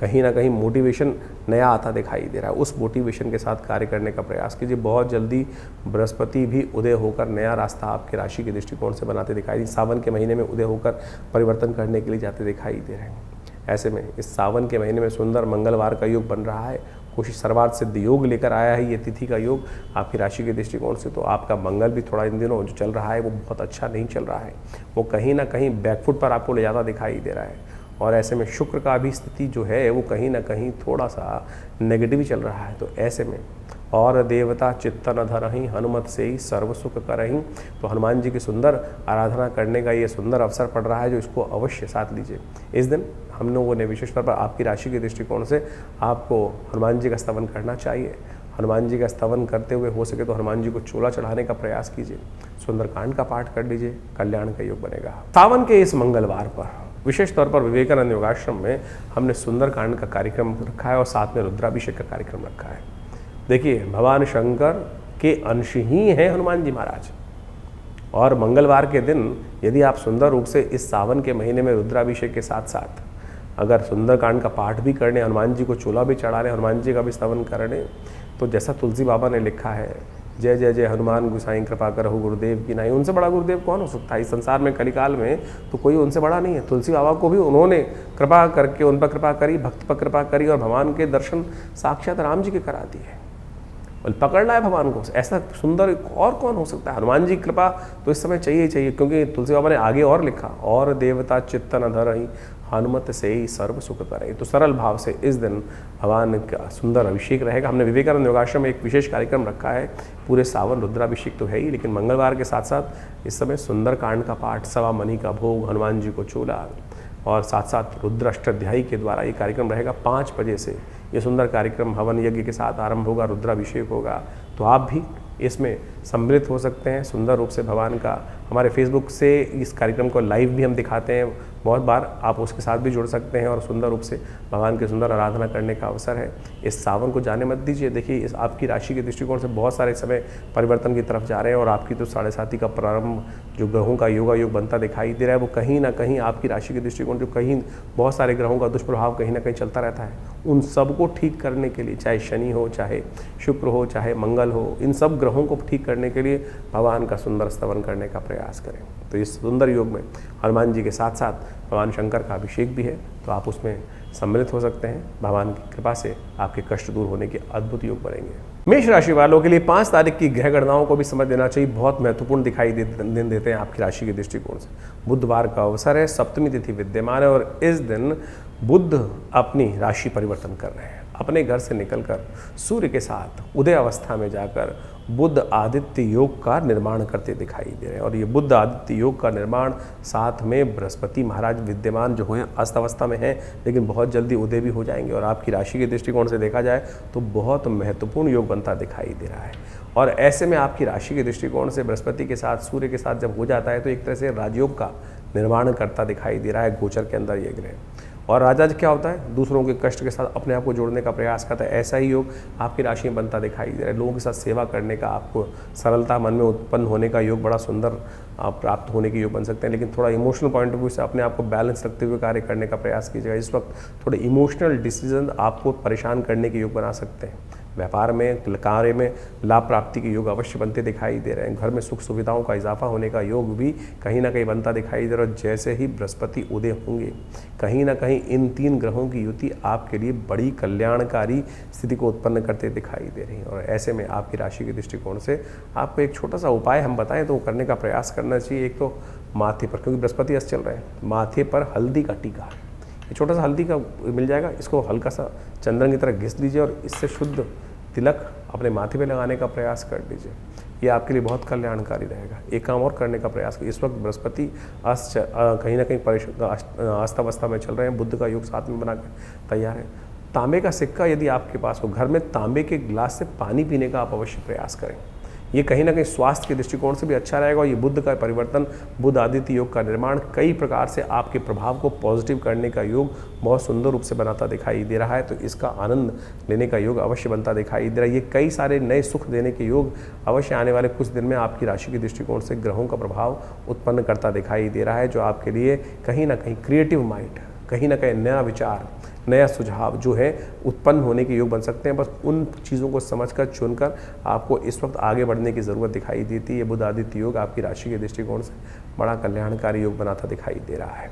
कहीं ना कहीं मोटिवेशन नया आता दिखाई दे रहा है। उस मोटिवेशन के साथ कार्य करने का प्रयास कीजिए। बहुत जल्दी बृहस्पति भी उदय होकर नया रास्ता आपके राशि के दृष्टिकोण से बनाते दिखाई दी। सावन के महीने में उदय होकर परिवर्तन करने के लिए जाते दिखाई दे रहे हैं। ऐसे में इस सावन के महीने में सुंदर मंगलवार का योग बन रहा है। कोशिश सर्वार्थ सिद्ध योग लेकर आया है ये तिथि का योग आपकी राशि के दृष्टिकोण से। तो आपका मंगल भी थोड़ा इन दिनों जो चल रहा है वो बहुत अच्छा नहीं चल रहा है, वो कहीं ना कहीं बैकफुट पर आपको ले जाता दिखाई दे रहा है। और ऐसे में शुक्र का भी स्थिति जो है वो कहीं ना कहीं थोड़ा सा नेगेटिव ही चल रहा है। तो ऐसे में और देवता चित्तन धरहि हनुमत से ही सर्व सुख करहि, तो हनुमान जी की सुंदर आराधना करने का ये सुंदर अवसर पड़ रहा है, जो इसको अवश्य साथ लीजिए। इस दिन हम लोगों ने विशेष तौर पर आपकी राशि के दृष्टिकोण से आपको हनुमान जी का स्तवन करना चाहिए। हनुमान जी का स्तवन करते हुए हो सके तो हनुमान जी को चोला चढ़ाने का प्रयास कीजिए, सुंदरकांड का पाठ कर लीजिए, कल्याण का योग बनेगा। सावन के इस मंगलवार पर विशेष तौर पर विवेकानंद योगाश्रम में हमने सुंदरकांड का कार्यक्रम रखा है और साथ में रुद्राभिषेक का कार्यक्रम रखा है। देखिए, भगवान शंकर के अंश ही हैं हनुमान जी महाराज, और मंगलवार के दिन यदि आप सुंदर रूप से इस सावन के महीने में रुद्राभिषेक के साथ साथ अगर सुंदरकांड का पाठ भी करने, हनुमान जी को चोला भी चढ़ाने, हनुमान जी का भी स्तवन करने, तो जैसा तुलसी बाबा ने लिखा है, जय जय जय हनुमान गुसाई कृपा करहु गुरुदेव की नाई। उनसे बड़ा गुरुदेव कौन हो सकता है इस संसार में? कलिकाल में तो कोई उनसे बड़ा नहीं है। तुलसी बाबा को भी उन्होंने कृपा करके उन पर कृपा करी, भक्त पर कृपा करी, और भगवान के दर्शन साक्षात राम जी के करा दिए। पकड़ना है भगवान को, ऐसा सुंदर और कौन हो सकता है? हनुमान जी की कृपा तो इस समय चाहिए ही चाहिए, क्योंकि तुलसी बाबा ने आगे और लिखा, और देवता चित्तन धरहि हनुमत से ही सर्व सुख करे। तो सरल भाव से इस दिन भगवान का सुंदर अभिषेक रहेगा। हमने विवेकानंद योगाश्रम में एक विशेष कार्यक्रम रखा है, पूरे सावन रुद्राभिषेक तो है ही, लेकिन मंगलवार के साथ साथ इस समय सुंदरकांड का पाठ, सवा मणि का भोग, हनुमान जी को चोला, और साथ साथ रुद्र अष्टाध्यायी के द्वारा ये कार्यक्रम रहेगा। 5 बजे से ये सुंदर कार्यक्रम हवन यज्ञ के साथ आरंभ होगा, रुद्राभिषेक होगा। तो आप भी इसमें सम्मिलित हो सकते हैं सुंदर रूप से भगवान का। हमारे फेसबुक से इस कार्यक्रम को लाइव भी हम दिखाते हैं बहुत बार, आप उसके साथ भी जुड़ सकते हैं और सुंदर रूप से भगवान की सुंदर आराधना करने का अवसर है। इस सावन को जाने मत दीजिए। देखिए, इस आपकी राशि के दृष्टिकोण से बहुत सारे समय परिवर्तन की तरफ जा रहे हैं, और आपकी तो 7.5 का प्रारंभ जो ग्रहों का योगा योग बनता दिखाई दे रहा है, वो कहीं ना कहीं आपकी राशि के दृष्टिकोण जो कहीं बहुत सारे ग्रहों का दुष्प्रभाव कहीं ना कहीं चलता रहता है, उन सबको ठीक करने के लिए, चाहे शनि हो, चाहे शुक्र हो, चाहे मंगल हो, इन सब ग्रहों को ठीक करने के लिए भगवान का सुंदर स्तवन करने का प्रयास करें। तो इस सुंदर योग में हनुमान जी के साथ साथ भगवान शंकर का अभिषेक भी है, तो आप उसमें सम्मिलित हो सकते हैं। भगवान की कृपा से आपके कष्ट दूर होने के अद्भुत योग बनेंगे। मेष राशि वालों के लिए 5 तारीख की ग्रह गणनाओं को भी समझ देना चाहिए, बहुत महत्वपूर्ण दिखाई दिन देते हैं आपकी राशि के दृष्टिकोण से। बुधवार का अवसर है, सप्तमी तिथि विद्यमान है, और इस दिन बुध अपनी राशि परिवर्तन कर रहे हैं। अपने घर से निकलकर सूर्य के साथ उदय अवस्था में जाकर बुध आदित्य योग का निर्माण करते दिखाई दे रहे हैं। और ये बुध आदित्य योग का निर्माण साथ में बृहस्पति महाराज विद्यमान जो हैं अस्त अवस्था में हैं, लेकिन बहुत जल्दी उदय भी हो जाएंगे। और आपकी राशि के दृष्टिकोण से देखा जाए तो बहुत महत्वपूर्ण योग बनता दिखाई दे रहा है। और ऐसे में आपकी राशि के दृष्टिकोण से बृहस्पति के साथ सूर्य के साथ जब हो जाता है तो एक तरह से राजयोग का निर्माण करता दिखाई दे रहा है गोचर के अंदर ये ग्रह। और राजा क्या होता है? दूसरों के कष्ट के साथ अपने आप को जोड़ने का प्रयास करता है। ऐसा ही योग आपकी राशि में बनता दिखाई दे रहा है। लोगों के साथ सेवा करने का, आपको सरलता मन में उत्पन्न होने का योग बड़ा सुंदर प्राप्त होने के योग बन सकते हैं। लेकिन थोड़ा इमोशनल पॉइंट ऑफ व्यू से अपने आप को बैलेंस रखते हुए कार्य करने का प्रयास कीजिएगा। इस वक्त थोड़े इमोशनल डिसीजन आपको परेशान करने के योग बना सकते हैं। व्यापार में, कार्य में लाभ प्राप्ति के योग अवश्य बनते दिखाई दे रहे हैं। घर में सुख सुविधाओं का इजाफा होने का योग भी कहीं ना कहीं बनता दिखाई दे रहा है। जैसे ही बृहस्पति उदय होंगे, कहीं ना कहीं इन 3 ग्रहों की युति आपके लिए बड़ी कल्याणकारी स्थिति को उत्पन्न करते दिखाई दे रही है। और ऐसे में आपकी राशि के दृष्टिकोण से आपको एक छोटा सा उपाय हम बताएं तो करने का प्रयास करना चाहिए। एक तो माथे पर, क्योंकि बृहस्पति अस्त चल रहे हैं, माथे पर हल्दी का टीका, ये छोटा सा हल्दी का मिल जाएगा, इसको हल्का सा चंदन की तरह घिस लीजिए और इससे शुद्ध तिलक अपने माथे पे लगाने का प्रयास कर लीजिए। ये आपके लिए बहुत कल्याणकारी रहेगा। एक काम और करने का प्रयास करिए। इस वक्त बृहस्पति कहीं ना कहीं अस्थावस्था में चल रहे हैं, बुध का योग साथ में बना कर तैयार है। तांबे का सिक्का यदि आपके पास हो, घर में तांबे के गिलास से पानी पीने का आप अवश्य प्रयास करें। ये कहीं ना कहीं स्वास्थ्य के दृष्टिकोण से भी अच्छा रहेगा। और ये बुध का परिवर्तन, बुध आदित्य योग का निर्माण कई प्रकार से आपके प्रभाव को पॉजिटिव करने का योग बहुत सुंदर रूप से बनाता दिखाई दे रहा है। तो इसका आनंद लेने का योग अवश्य बनता दिखाई दे रहा है। ये कई सारे नए सुख देने के योग अवश्य आने वाले कुछ दिन में आपकी राशि के दृष्टिकोण से ग्रहों का प्रभाव उत्पन्न करता दिखाई दे रहा है, जो आपके लिए कहीं ना कहीं क्रिएटिव माइंड, कहीं ना कहीं नया विचार नया सुझाव जो है उत्पन्न होने के योग बन सकते हैं। बस उन चीज़ों को समझकर चुनकर आपको इस वक्त आगे बढ़ने की ज़रूरत दिखाई देती है। बुध आदित्य योग आपकी राशि के दृष्टिकोण से बड़ा कल्याणकारी योग बनाता दिखाई दे रहा है।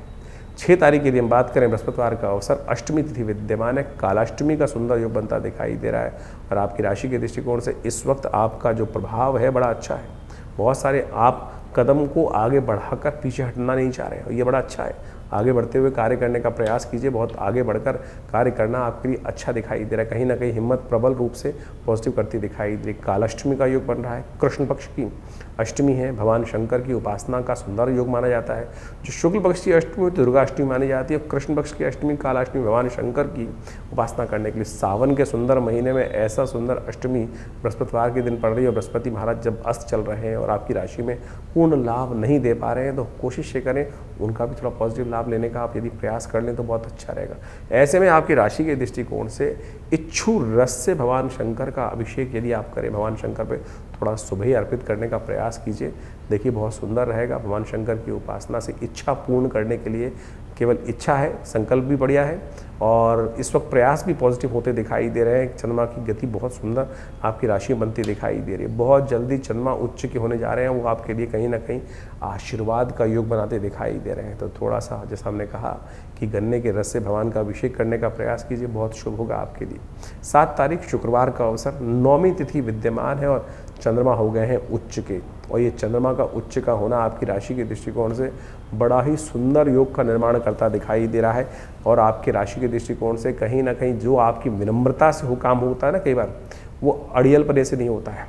6 तारीख की यदि हम बात करें, बृहस्पतिवार का अवसर, अष्टमी तिथि विद्यमान है, कालाष्टमी का सुंदर योग बनता दिखाई दे रहा है और आपकी राशि के दृष्टिकोण से इस वक्त आपका जो प्रभाव है बड़ा अच्छा है। बहुत सारे आप कदम को आगे बढ़ाकर पीछे हटना नहीं चाह रहे हैं और ये बड़ा अच्छा है। आगे बढ़ते हुए कार्य करने का प्रयास कीजिए, बहुत आगे बढ़कर कार्य करना आपके लिए अच्छा दिखाई दे रहा है। कहीं ना कहीं हिम्मत प्रबल रूप से पॉजिटिव करती दिखाई दे रही। कालाष्टमी का योग बन रहा है, कृष्ण पक्ष की अष्टमी है, भगवान शंकर की उपासना का सुंदर योग माना जाता है। जो शुक्ल पक्ष की अष्टमी तो दुर्गा अष्टमी मानी जाती है, कृष्ण पक्ष की अष्टमी कालाष्टमी भगवान शंकर की उपासना करने के लिए। सावन के सुंदर महीने में ऐसा सुंदर अष्टमी बृहस्पतिवार के दिन पड़ रही है और बृहस्पति महाराज जब अस्त चल रहे हैं और आपकी राशि में पूर्ण लाभ नहीं दे पा रहे हैं तो कोशिश ये करें उनका भी थोड़ा पॉजिटिव लाभ लेने का आप यदि प्रयास कर लें तो बहुत अच्छा रहेगा। ऐसे में आपकी राशि के दृष्टिकोण से इच्छु रस से भगवान शंकर का अभिषेक यदि आप करें, भगवान शंकर पे थोड़ा सुबह ही अर्पित करने का प्रयास कीजिए, देखिए बहुत सुंदर रहेगा। भगवान शंकर की उपासना से इच्छा पूर्ण करने के लिए केवल इच्छा है, संकल्प भी बढ़िया है और इस वक्त प्रयास भी पॉजिटिव होते दिखाई दे रहे हैं। चंद्रमा की गति बहुत सुंदर आपकी राशि बनती दिखाई दे रही है। बहुत जल्दी चंद्रमा उच्च के होने जा रहे हैं, वो आपके लिए कहीं ना कहीं आशीर्वाद का योग बनाते दिखाई दे रहे हैं। तो थोड़ा सा जैसा हमने कहा कि गन्ने के रस से भगवान का अभिषेक करने का प्रयास कीजिए, बहुत शुभ होगा आपके लिए। 7 तारीख शुक्रवार का अवसर, 9वीं तिथि विद्यमान है और चंद्रमा हो गए हैं उच्च के और ये चंद्रमा का उच्च का होना आपकी राशि के दृष्टिकोण से बड़ा ही सुंदर योग का निर्माण करता दिखाई दे रहा है और आपके राशि के दृष्टिकोण से कहीं ना कहीं जो आपकी विनम्रता से हो काम होता है ना, कई बार वो अड़ियलपने से नहीं होता है।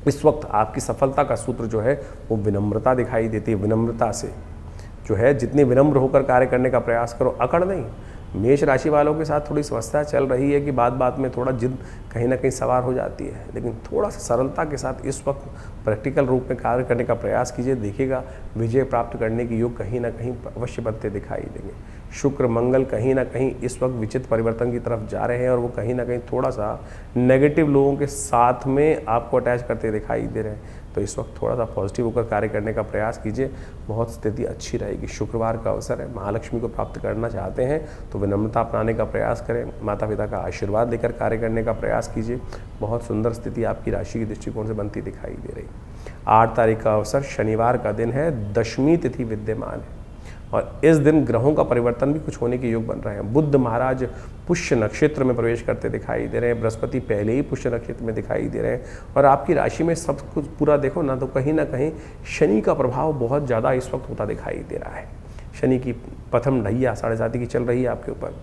इस वक्त आपकी सफलता का सूत्र जो है वो विनम्रता दिखाई देती है। विनम्रता से जो है जितनी विनम्र होकर कार्य करने का प्रयास करो, अकड़ नहीं। मेष राशि वालों के साथ थोड़ी समस्या चल रही है कि बात बात में थोड़ा जिद कहीं ना कहीं सवार हो जाती है, लेकिन थोड़ा सा सरलता के साथ इस वक्त प्रैक्टिकल रूप में कार्य करने का प्रयास कीजिए, देखिएगा विजय प्राप्त करने के योग कहीं ना कहीं अवश्य बनते दिखाई देंगे। शुक्र मंगल कहीं ना कहीं इस वक्त विचित्र परिवर्तन की तरफ जा रहे हैं और वो कहीं ना कहीं थोड़ा सा नेगेटिव लोगों के साथ में आपको अटैच करते दिखाई दे रहे हैं। तो इस वक्त थोड़ा सा पॉजिटिव होकर कार्य करने का प्रयास कीजिए, बहुत स्थिति अच्छी रहेगी। शुक्रवार का अवसर है, महालक्ष्मी को प्राप्त करना चाहते हैं तो विनम्रता अपनाने का प्रयास करें, माता पिता का आशीर्वाद लेकर कार्य करने का प्रयास कीजिए, बहुत सुंदर स्थिति आपकी राशि के दृष्टिकोण से बनती दिखाई दे रही। 8 तारीख का अवसर शनिवार का दिन है, 10वीं तिथि विद्यमान है और इस दिन ग्रहों का परिवर्तन भी कुछ होने के योग बन रहे हैं। बुध महाराज पुष्य नक्षत्र में प्रवेश करते दिखाई दे रहे हैं, बृहस्पति पहले ही पुष्य नक्षत्र में दिखाई दे रहे हैं और आपकी राशि में सब कुछ पूरा देखो ना तो कहीं ना कहीं शनि का प्रभाव बहुत ज़्यादा इस वक्त होता दिखाई दे रहा है। शनि की प्रथम ढैया 7.5 की चल रही है आपके ऊपर।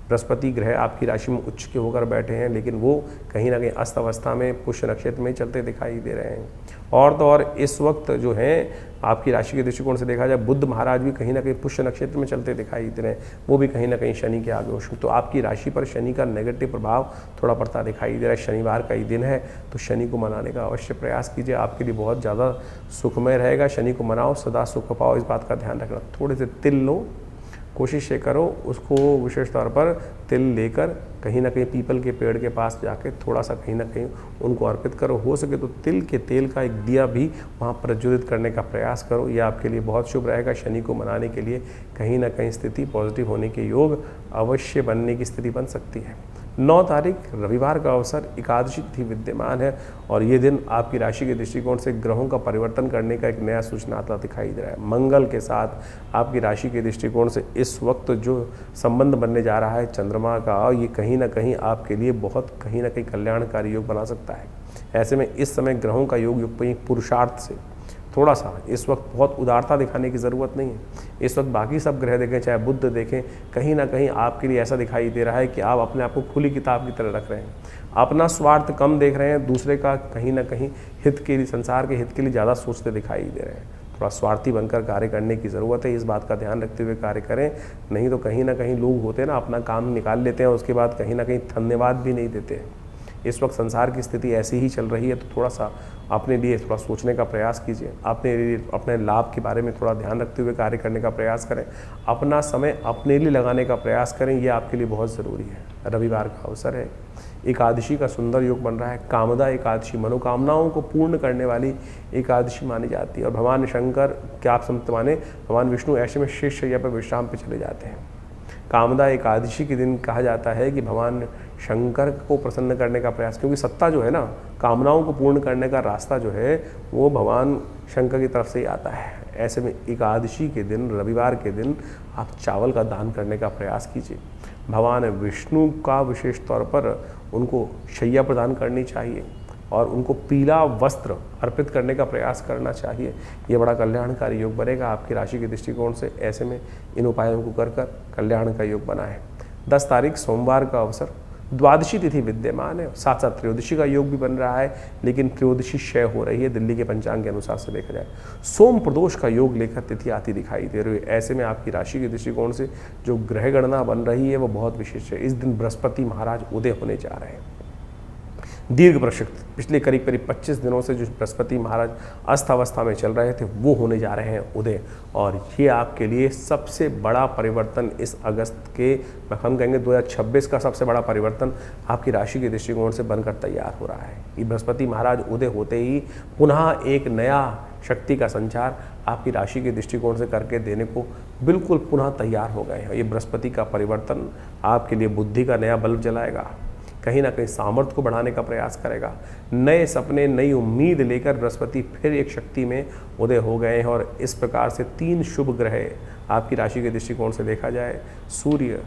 बृहस्पति ग्रह आपकी राशि में उच्च के होकर बैठे हैं, लेकिन वो कहीं ना कहीं अस्त अवस्था में पुष्य नक्षत्र में चलते दिखाई दे रहे हैं। और तो और इस वक्त जो है आपकी राशि के दृष्टिकोण से देखा जाए, बुध महाराज भी कहीं ना कहीं पुष्य नक्षत्र में चलते दिखाई दे रहे हैं, वो भी कहीं ना कहीं शनि के आगे हो। तो आपकी राशि पर शनि का नेगेटिव प्रभाव थोड़ा पड़ता दिखाई दे रहा है। शनिवार का ही दिन है तो शनि को मनाने का अवश्य प्रयास कीजिए, आपके लिए बहुत ज़्यादा सुखमय रहेगा। शनि को मनाओ, सदा सुख पाओ, इस बात का ध्यान रखना। थोड़े से तिल लो, कोशिश ये करो उसको विशेष तौर पर तिल लेकर कहीं ना कहीं पीपल के पेड़ के पास जाके थोड़ा सा कहीं ना कहीं उनको अर्पित करो। हो सके तो तिल के तेल का एक दिया भी वहाँ प्रज्वलित करने का प्रयास करो, यह आपके लिए बहुत शुभ रहेगा। शनि को मनाने के लिए कहीं ना कहीं स्थिति पॉजिटिव होने के योग अवश्य बनने की स्थिति बन सकती है। 9 तारीख रविवार का अवसर, एकादशी तिथि विद्यमान है और ये दिन आपकी राशि के दृष्टिकोण से ग्रहों का परिवर्तन करने का एक नया सूचना आता दिखाई दे रहा है। मंगल के साथ आपकी राशि के दृष्टिकोण से इस वक्त जो संबंध बनने जा रहा है चंद्रमा का, ये कहीं ना कहीं आपके लिए बहुत कहीं ना कहीं कल्याणकारी योग बना सकता है। ऐसे में इस समय ग्रहों का योग युक्त पुरुषार्थ से थोड़ा सा इस वक्त बहुत उदारता दिखाने की ज़रूरत नहीं है। इस वक्त बाकी सब ग्रह देखें, चाहे बुध देखें, कहीं ना कहीं आपके लिए ऐसा दिखाई दे रहा है कि आप अपने आप को खुली किताब की तरह रख रहे हैं, अपना स्वार्थ कम देख रहे हैं, दूसरे का कहीं ना कहीं हित के लिए, संसार के हित के लिए ज़्यादा सोचते दिखाई दे रहे हैं। थोड़ा स्वार्थी बनकर कार्य करने की ज़रूरत है, इस बात का ध्यान रखते हुए कार्य करें, नहीं तो कहीं ना कहीं लोग होते हैं ना अपना काम निकाल लेते हैं, उसके बाद कहीं ना कहीं धन्यवाद भी नहीं देते हैं। इस वक्त संसार की स्थिति ऐसी ही चल रही है, तो थोड़ा सा अपने लिए थोड़ा सोचने का प्रयास कीजिए, अपने लाभ के बारे में थोड़ा ध्यान रखते हुए कार्य करने का प्रयास करें, अपना समय अपने लिए लगाने का प्रयास करें, ये आपके लिए बहुत ज़रूरी है। रविवार का अवसर है, एकादशी का सुंदर योग बन रहा है। कामदा एकादशी, मनोकामनाओं को पूर्ण करने वाली एकादशी मानी जाती है और भगवान शंकर क्या आप समझते माने, भगवान विष्णु ऐसे में शेष शैया पर विश्राम पे चले जाते हैं। कामदा एकादशी के दिन कहा जाता है कि भगवान शंकर को प्रसन्न करने का प्रयास, क्योंकि सत्ता जो है ना, कामनाओं को पूर्ण करने का रास्ता जो है वो भगवान शंकर की तरफ से ही आता है। ऐसे में एकादशी के दिन, रविवार के दिन आप चावल का दान करने का प्रयास कीजिए। भगवान विष्णु का विशेष तौर पर उनको शैया प्रदान करनी चाहिए और उनको पीला वस्त्र अर्पित करने का प्रयास करना चाहिए। ये बड़ा कल्याणकारी योग बनेगा आपकी राशि के दृष्टिकोण से। ऐसे में इन उपायों को कर कर कल्याण का योग बना है। 10 तारीख सोमवार का अवसर, द्वादशी तिथि विद्यमान है, साथ साथ त्रयोदशी का योग भी बन रहा है, लेकिन त्रयोदशी क्षय हो रही है दिल्ली के पंचांग के अनुसार से देखा जाए। सोम प्रदोष का योग लेकर तिथि आती दिखाई दे रही है। ऐसे में आपकी राशि के दृष्टिकोण से जो ग्रह गणना बन रही है वो बहुत विशेष है। इस दिन बृहस्पति महाराज उदय होने जा रहे हैं। दीर्घ प्रशिक्षित पिछले करीब 25 दिनों से जो बृहस्पति महाराज अस्त अवस्था में चल रहे थे वो होने जा रहे हैं उदय, और ये आपके लिए सबसे बड़ा परिवर्तन इस अगस्त के, हम कहेंगे 2026 का सबसे बड़ा परिवर्तन आपकी राशि के दृष्टिकोण से बनकर तैयार हो रहा है। ये बृहस्पति महाराज उदय होते ही पुनः एक नया शक्ति का संचार आपकी राशि के दृष्टिकोण से करके देने को बिल्कुल पुनः तैयार हो गए हैं। ये बृहस्पति का परिवर्तन आपके लिए बुद्धि का नया बल्ब जलाएगा, कहीं ना कहीं सामर्थ्य को बढ़ाने का प्रयास करेगा। नए सपने, नई उम्मीद लेकर बृहस्पति फिर एक शक्ति में उदय हो गए हैं, और इस प्रकार से 3 शुभ ग्रह आपकी राशि के दृष्टिकोण से देखा जाए। सूर्य,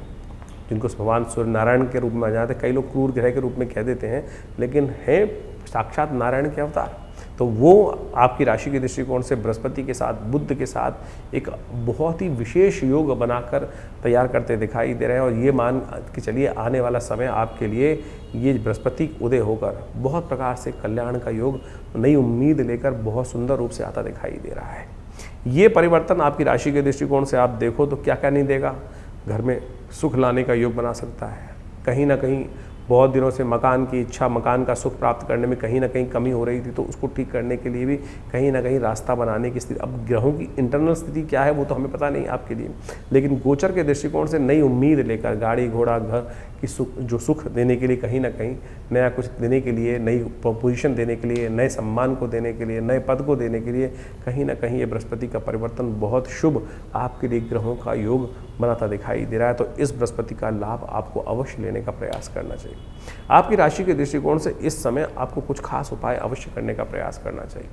जिनको भगवान सूर्य नारायण के रूप में जाते हैं, कई लोग क्रूर ग्रह के रूप में कह देते हैं, लेकिन है साक्षात नारायण के अवतार, तो वो आपकी राशि के दृष्टिकोण से बृहस्पति के साथ, बुध के साथ एक बहुत ही विशेष योग बनाकर तैयार करते दिखाई दे रहे हैं। और ये मान के चलिए आने वाला समय आपके लिए ये बृहस्पति उदय होकर बहुत प्रकार से कल्याण का योग, नई उम्मीद लेकर बहुत सुंदर रूप से आता दिखाई दे रहा है। ये परिवर्तन आपकी राशि के दृष्टिकोण से आप देखो तो क्या क्या नहीं देगा। घर में सुख लाने का योग बना सकता है। कहीं ना कहीं बहुत दिनों से मकान की इच्छा, मकान का सुख प्राप्त करने में कहीं ना कहीं कमी हो रही थी, तो उसको ठीक करने के लिए भी कहीं ना कहीं रास्ता बनाने की स्थिति। अब ग्रहों की इंटरनल स्थिति क्या है वो तो हमें पता नहीं आपके लिए, लेकिन गोचर के दृष्टिकोण से नई उम्मीद लेकर गाड़ी घोड़ा घर की सुख देने के लिए, कहीं ना कहीं नया कुछ देने के लिए, नई पोजीशन देने के लिए, नए सम्मान को देने के लिए, नए पद को देने के लिए कहीं ना कहीं ये बृहस्पति का परिवर्तन बहुत शुभ आपके लिए ग्रहों का योग बनाता दिखाई दे रहा है। तो इस बृहस्पति का लाभ आपको अवश्य लेने का प्रयास करना चाहिए। आपकी राशि के दृष्टिकोण से इस समय आपको कुछ खास उपाय अवश्य करने का प्रयास करना चाहिए।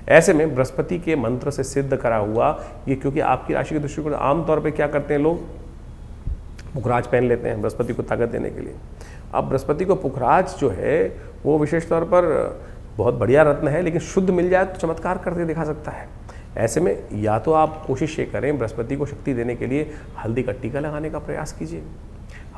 ऐसे में बृहस्पति के मंत्र से सिद्ध करा हुआ ये, क्योंकि आपकी राशि के दृष्टिकोण आमतौर पर क्या करते हैं लोग, पुखराज पहन लेते हैं बृहस्पति को ताकत देने के लिए। अब बृहस्पति को पुखराज जो है वो विशेष तौर पर बहुत बढ़िया रत्न है, लेकिन शुद्ध मिल जाए तो चमत्कार करके दिखा सकता है। ऐसे में या तो आप कोशिश ये करें, बृहस्पति को शक्ति देने के लिए हल्दी का टीका लगाने का प्रयास कीजिए।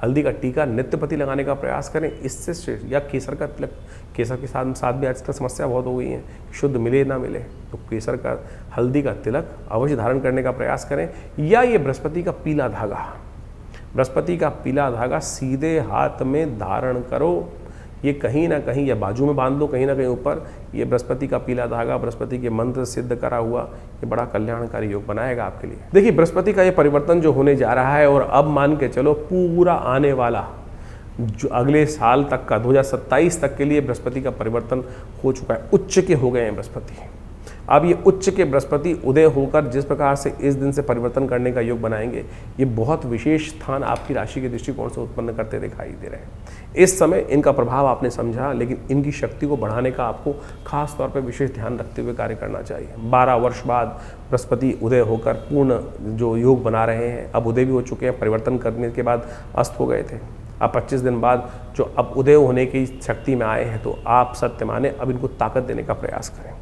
हल्दी का टीका नित्यपति लगाने का प्रयास करें। इससे या केसर का तिलक, केसर के साथ भी आजकल समस्या बहुत हो गई है, शुद्ध मिले ना मिले, तो केसर का, हल्दी का तिलक अवश्य धारण करने का प्रयास करें। या ये बृहस्पति का पीला धागा, बृहस्पति का पीला धागा सीधे हाथ में धारण करो, ये कहीं ना कहीं या बाजू में बांध लो, कहीं ना कहीं ऊपर। ये बृहस्पति का पीला धागा बृहस्पति के मंत्र सिद्ध करा हुआ ये बड़ा कल्याणकारी योग बनाएगा आपके लिए। देखिए बृहस्पति का ये परिवर्तन जो होने जा रहा है, और अब मान के चलो पूरा आने वाला जो अगले साल तक का 2027 तक के लिए बृहस्पति का परिवर्तन हो चुका है। उच्च के हो गए हैं बृहस्पति। अब ये उच्च के बृहस्पति उदय होकर जिस प्रकार से इस दिन से परिवर्तन करने का योग बनाएंगे, ये बहुत विशेष स्थान आपकी राशि के दृष्टिकोण से उत्पन्न करते दिखाई दे रहे हैं। इस समय इनका प्रभाव आपने समझा, लेकिन इनकी शक्ति को बढ़ाने का आपको खास तौर पर विशेष ध्यान रखते हुए कार्य करना चाहिए। 12 वर्ष बाद बृहस्पति उदय होकर पूर्ण जो योग बना रहे हैं, अब उदय भी हो चुके हैं, परिवर्तन करने के बाद अस्त हो गए थे। अब 25 दिन बाद जो अब उदय होने की शक्ति में आए हैं, तो आप सत्य माने अब इनको ताकत देने का प्रयास करें।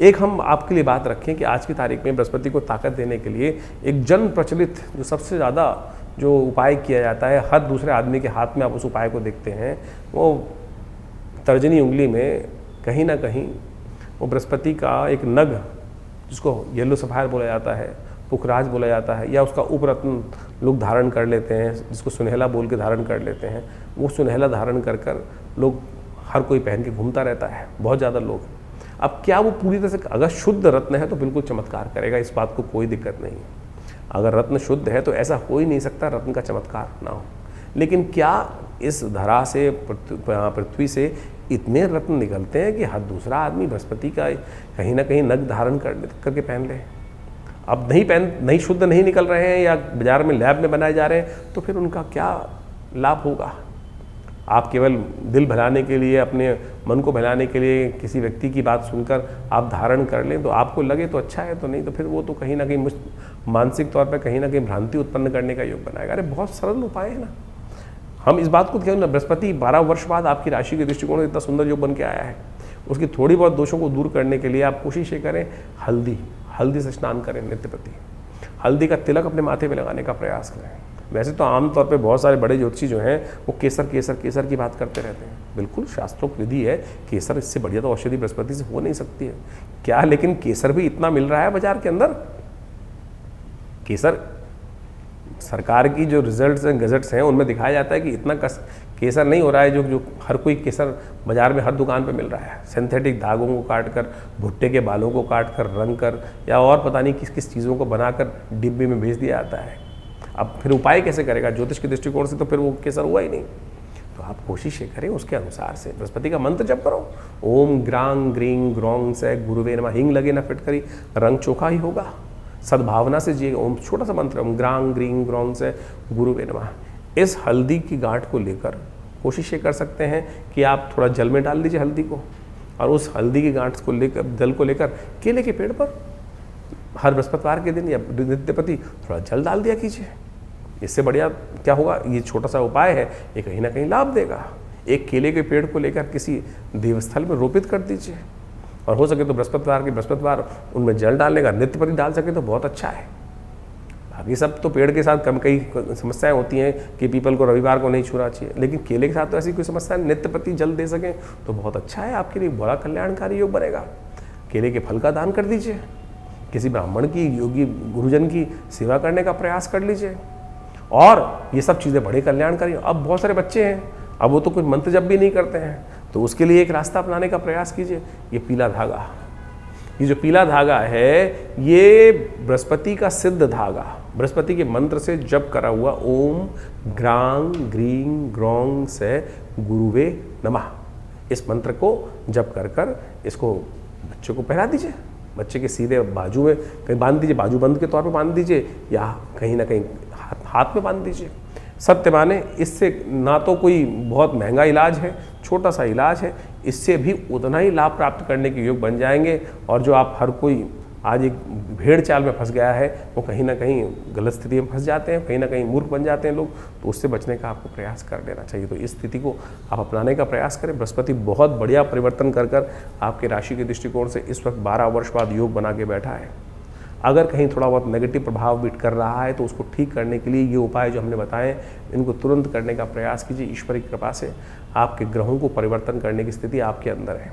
एक हम आपके लिए बात रखें कि आज की तारीख में बृहस्पति को ताकत देने के लिए एक जन प्रचलित जो सबसे ज़्यादा जो उपाय किया जाता है, हर दूसरे आदमी के हाथ में आप उस उपाय को देखते हैं, वो तर्जनी उंगली में कहीं ना कहीं वो बृहस्पति का एक नग, जिसको येलो सफायर बोला जाता है, पुखराज बोला जाता है, या उसका उपरत्न लोग धारण कर लेते हैं, जिसको सुनहला बोल के धारण कर लेते हैं। वो सुनहला धारण कर लोग हर कोई पहन के घूमता रहता है, बहुत ज़्यादा लोग। अब क्या वो पूरी तरह से, अगर शुद्ध रत्न है तो बिल्कुल चमत्कार करेगा, इस बात को कोई दिक्कत नहीं है। अगर रत्न शुद्ध है तो ऐसा हो ही नहीं सकता रत्न का चमत्कार ना हो। लेकिन क्या इस धरा से, पृथ्वी से इतने रत्न निकलते हैं कि हर दूसरा आदमी बृहस्पति का कहीं ना कहीं नग धारण करके पहन ले? अब नहीं शुद्ध नहीं निकल रहे हैं या बाजार में लैब में बनाए जा रहे हैं, तो फिर उनका क्या लाभ होगा। आप केवल दिल बहलाने के लिए, अपने मन को बहलाने के लिए किसी व्यक्ति की बात सुनकर आप धारण कर लें, तो आपको लगे तो अच्छा है, तो नहीं तो फिर वो तो कहीं ना कहीं मानसिक तौर पर कहीं ना कहीं भ्रांति उत्पन्न करने का योग बनाएगा। अरे बहुत सरल उपाय है ना। हम इस बात को ध्यान ना, बृहस्पति 12 वर्ष बाद आपकी राशि के दृष्टिकोण से इतना सुंदर योग बन के आया है, उसकी थोड़ी बहुत दोषों को दूर करने के लिए आप कोशिश ये करें, हल्दी से स्नान करें नित्य प्रति, हल्दी का तिलक अपने माथे पे लगाने का प्रयास करें। वैसे तो आमतौर पे बहुत सारे बड़े ज्योतिषी जो हैं वो केसर की बात करते रहते हैं। बिल्कुल शास्त्रोक्त विधि है, केसर इससे बढ़िया तो औषधि बृहस्पति से हो नहीं सकती है क्या। लेकिन केसर भी इतना मिल रहा है बाजार के अंदर। केसर सरकार की जो रिजल्ट्स हैं, गजट्स हैं, उनमें दिखाया जाता है कि इतना केसर नहीं हो रहा है जो हर कोई केसर बाजार में हर दुकान पे मिल रहा है। सिंथेटिक धागों को काट कर, भुट्टे के बालों को काट कर, रंग कर, या और पता नहीं किस किस चीज़ों को बनाकर डिब्बे में भेज दिया जाता है। अब फिर उपाय कैसे करेगा ज्योतिष के दृष्टिकोण से, तो फिर वो केसर हुआ ही नहीं। तो आप कोशिश ये करें उसके अनुसार से, बृहस्पति का मंत्र जप करो, ओम ग्रांग ग्रीं ग्रौंग से गुरुवे नमः, हिंग लगे ना फिटकरी, रंग चोखा ही होगा। सद्भावना से जिए, ओम छोटा सा मंत्र, ओम ग्रांग ग्रीं ग्रौंग से गुरुवे नमः। इस हल्दी की गांठ को लेकर कोशिश ये कर सकते हैं कि आप थोड़ा जल में डाल दीजिए हल्दी को, और उस हल्दी की गांठ को लेकर, जल को लेकर केले के पेड़ पर हर बृहस्पतिवार के दिन या नित्य प्रति थोड़ा जल डाल दिया कीजिए। इससे बढ़िया क्या होगा, ये छोटा सा उपाय है, ये कहीं ना कहीं लाभ देगा। एक केले के पेड़ को लेकर किसी देवस्थल में रोपित कर दीजिए, और हो सके तो बृहस्पतिवार उनमें जल डालने का, नित्य प्रति डाल सके तो बहुत अच्छा है। बाकी सब तो पेड़ के साथ कई समस्याएं होती हैं कि पीपल को रविवार को नहीं छूना चाहिए, लेकिन केले के साथ तो ऐसी कोई समस्या नहीं, नित्य प्रति जल दे सकें तो बहुत अच्छा है, आपके लिए बड़ा कल्याणकारी योग बनेगा। केले के फल का दान कर दीजिए, किसी ब्राह्मण की, योगी गुरुजन की सेवा करने का प्रयास कर लीजिए, और ये सब चीज़ें बड़े कल्याणकारी। अब बहुत सारे बच्चे हैं, अब वो तो कुछ मंत्र जप भी नहीं करते हैं, तो उसके लिए एक रास्ता अपनाने का प्रयास कीजिए। ये पीला धागा, ये जो पीला धागा है, ये बृहस्पति का सिद्ध धागा, बृहस्पति के मंत्र से जप करा हुआ, ओम ग्रांग ग्रीं ग्रौंग से गुरुवे नमः, इस मंत्र को जप कर इसको बच्चों को पहना दीजिए। बच्चे के सीधे बाजू में कहीं बांध दीजिए, बाजू बंद के तौर पे बांध दीजिए, या कहीं ना कहीं हाथ में बांध दीजिए। सत्य माने, इससे ना तो कोई बहुत महंगा इलाज है, छोटा सा इलाज है, इससे भी उतना ही लाभ प्राप्त करने के योग बन जाएंगे। और जो आप हर कोई आज एक भेड़ चाल में फंस गया है, वो कहीं ना कहीं गलत स्थिति में फंस जाते हैं, कहीं ना कहीं मूर्ख बन जाते हैं लोग, तो उससे बचने का आपको प्रयास कर लेना चाहिए। तो इस स्थिति को आप अपनाने का प्रयास करें। बृहस्पति बहुत बढ़िया परिवर्तन कर आपके राशि के दृष्टिकोण से इस वक्त 12 वर्ष बाद योग बना के बैठा है। अगर कहीं थोड़ा बहुत नेगेटिव प्रभाव भी कर रहा है, तो उसको ठीक करने के लिए ये उपाय जो हमने बताए, इनको तुरंत करने का प्रयास कीजिए। ईश्वर की कृपा से आपके ग्रहों को परिवर्तन करने की स्थिति आपके अंदर है।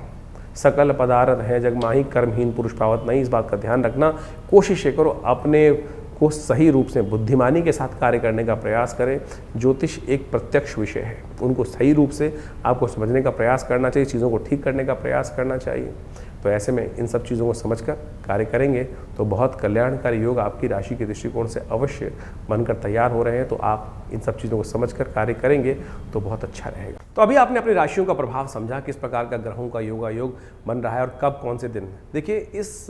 सकल पदार्थ है जग माही, कर्महीन पुरुष पावत नहीं। इस बात का ध्यान रखना। कोशिश ये करो अपने को सही रूप से बुद्धिमानी के साथ कार्य करने का प्रयास करें। ज्योतिष एक प्रत्यक्ष विषय है, उनको सही रूप से आपको समझने का प्रयास करना चाहिए, चीज़ों को ठीक करने का प्रयास करना चाहिए। तो ऐसे में इन सब चीज़ों को समझकर कार्य करेंगे तो बहुत कल्याणकारी योग आपकी राशि के दृष्टिकोण से अवश्य बनकर तैयार हो रहे हैं। तो आप इन सब चीज़ों को समझकर कार्य करेंगे तो बहुत अच्छा रहेगा। तो अभी आपने अपनी राशियों का प्रभाव समझा, किस प्रकार का ग्रहों का योग बन रहा है और कब कौन से दिन। देखिए, इस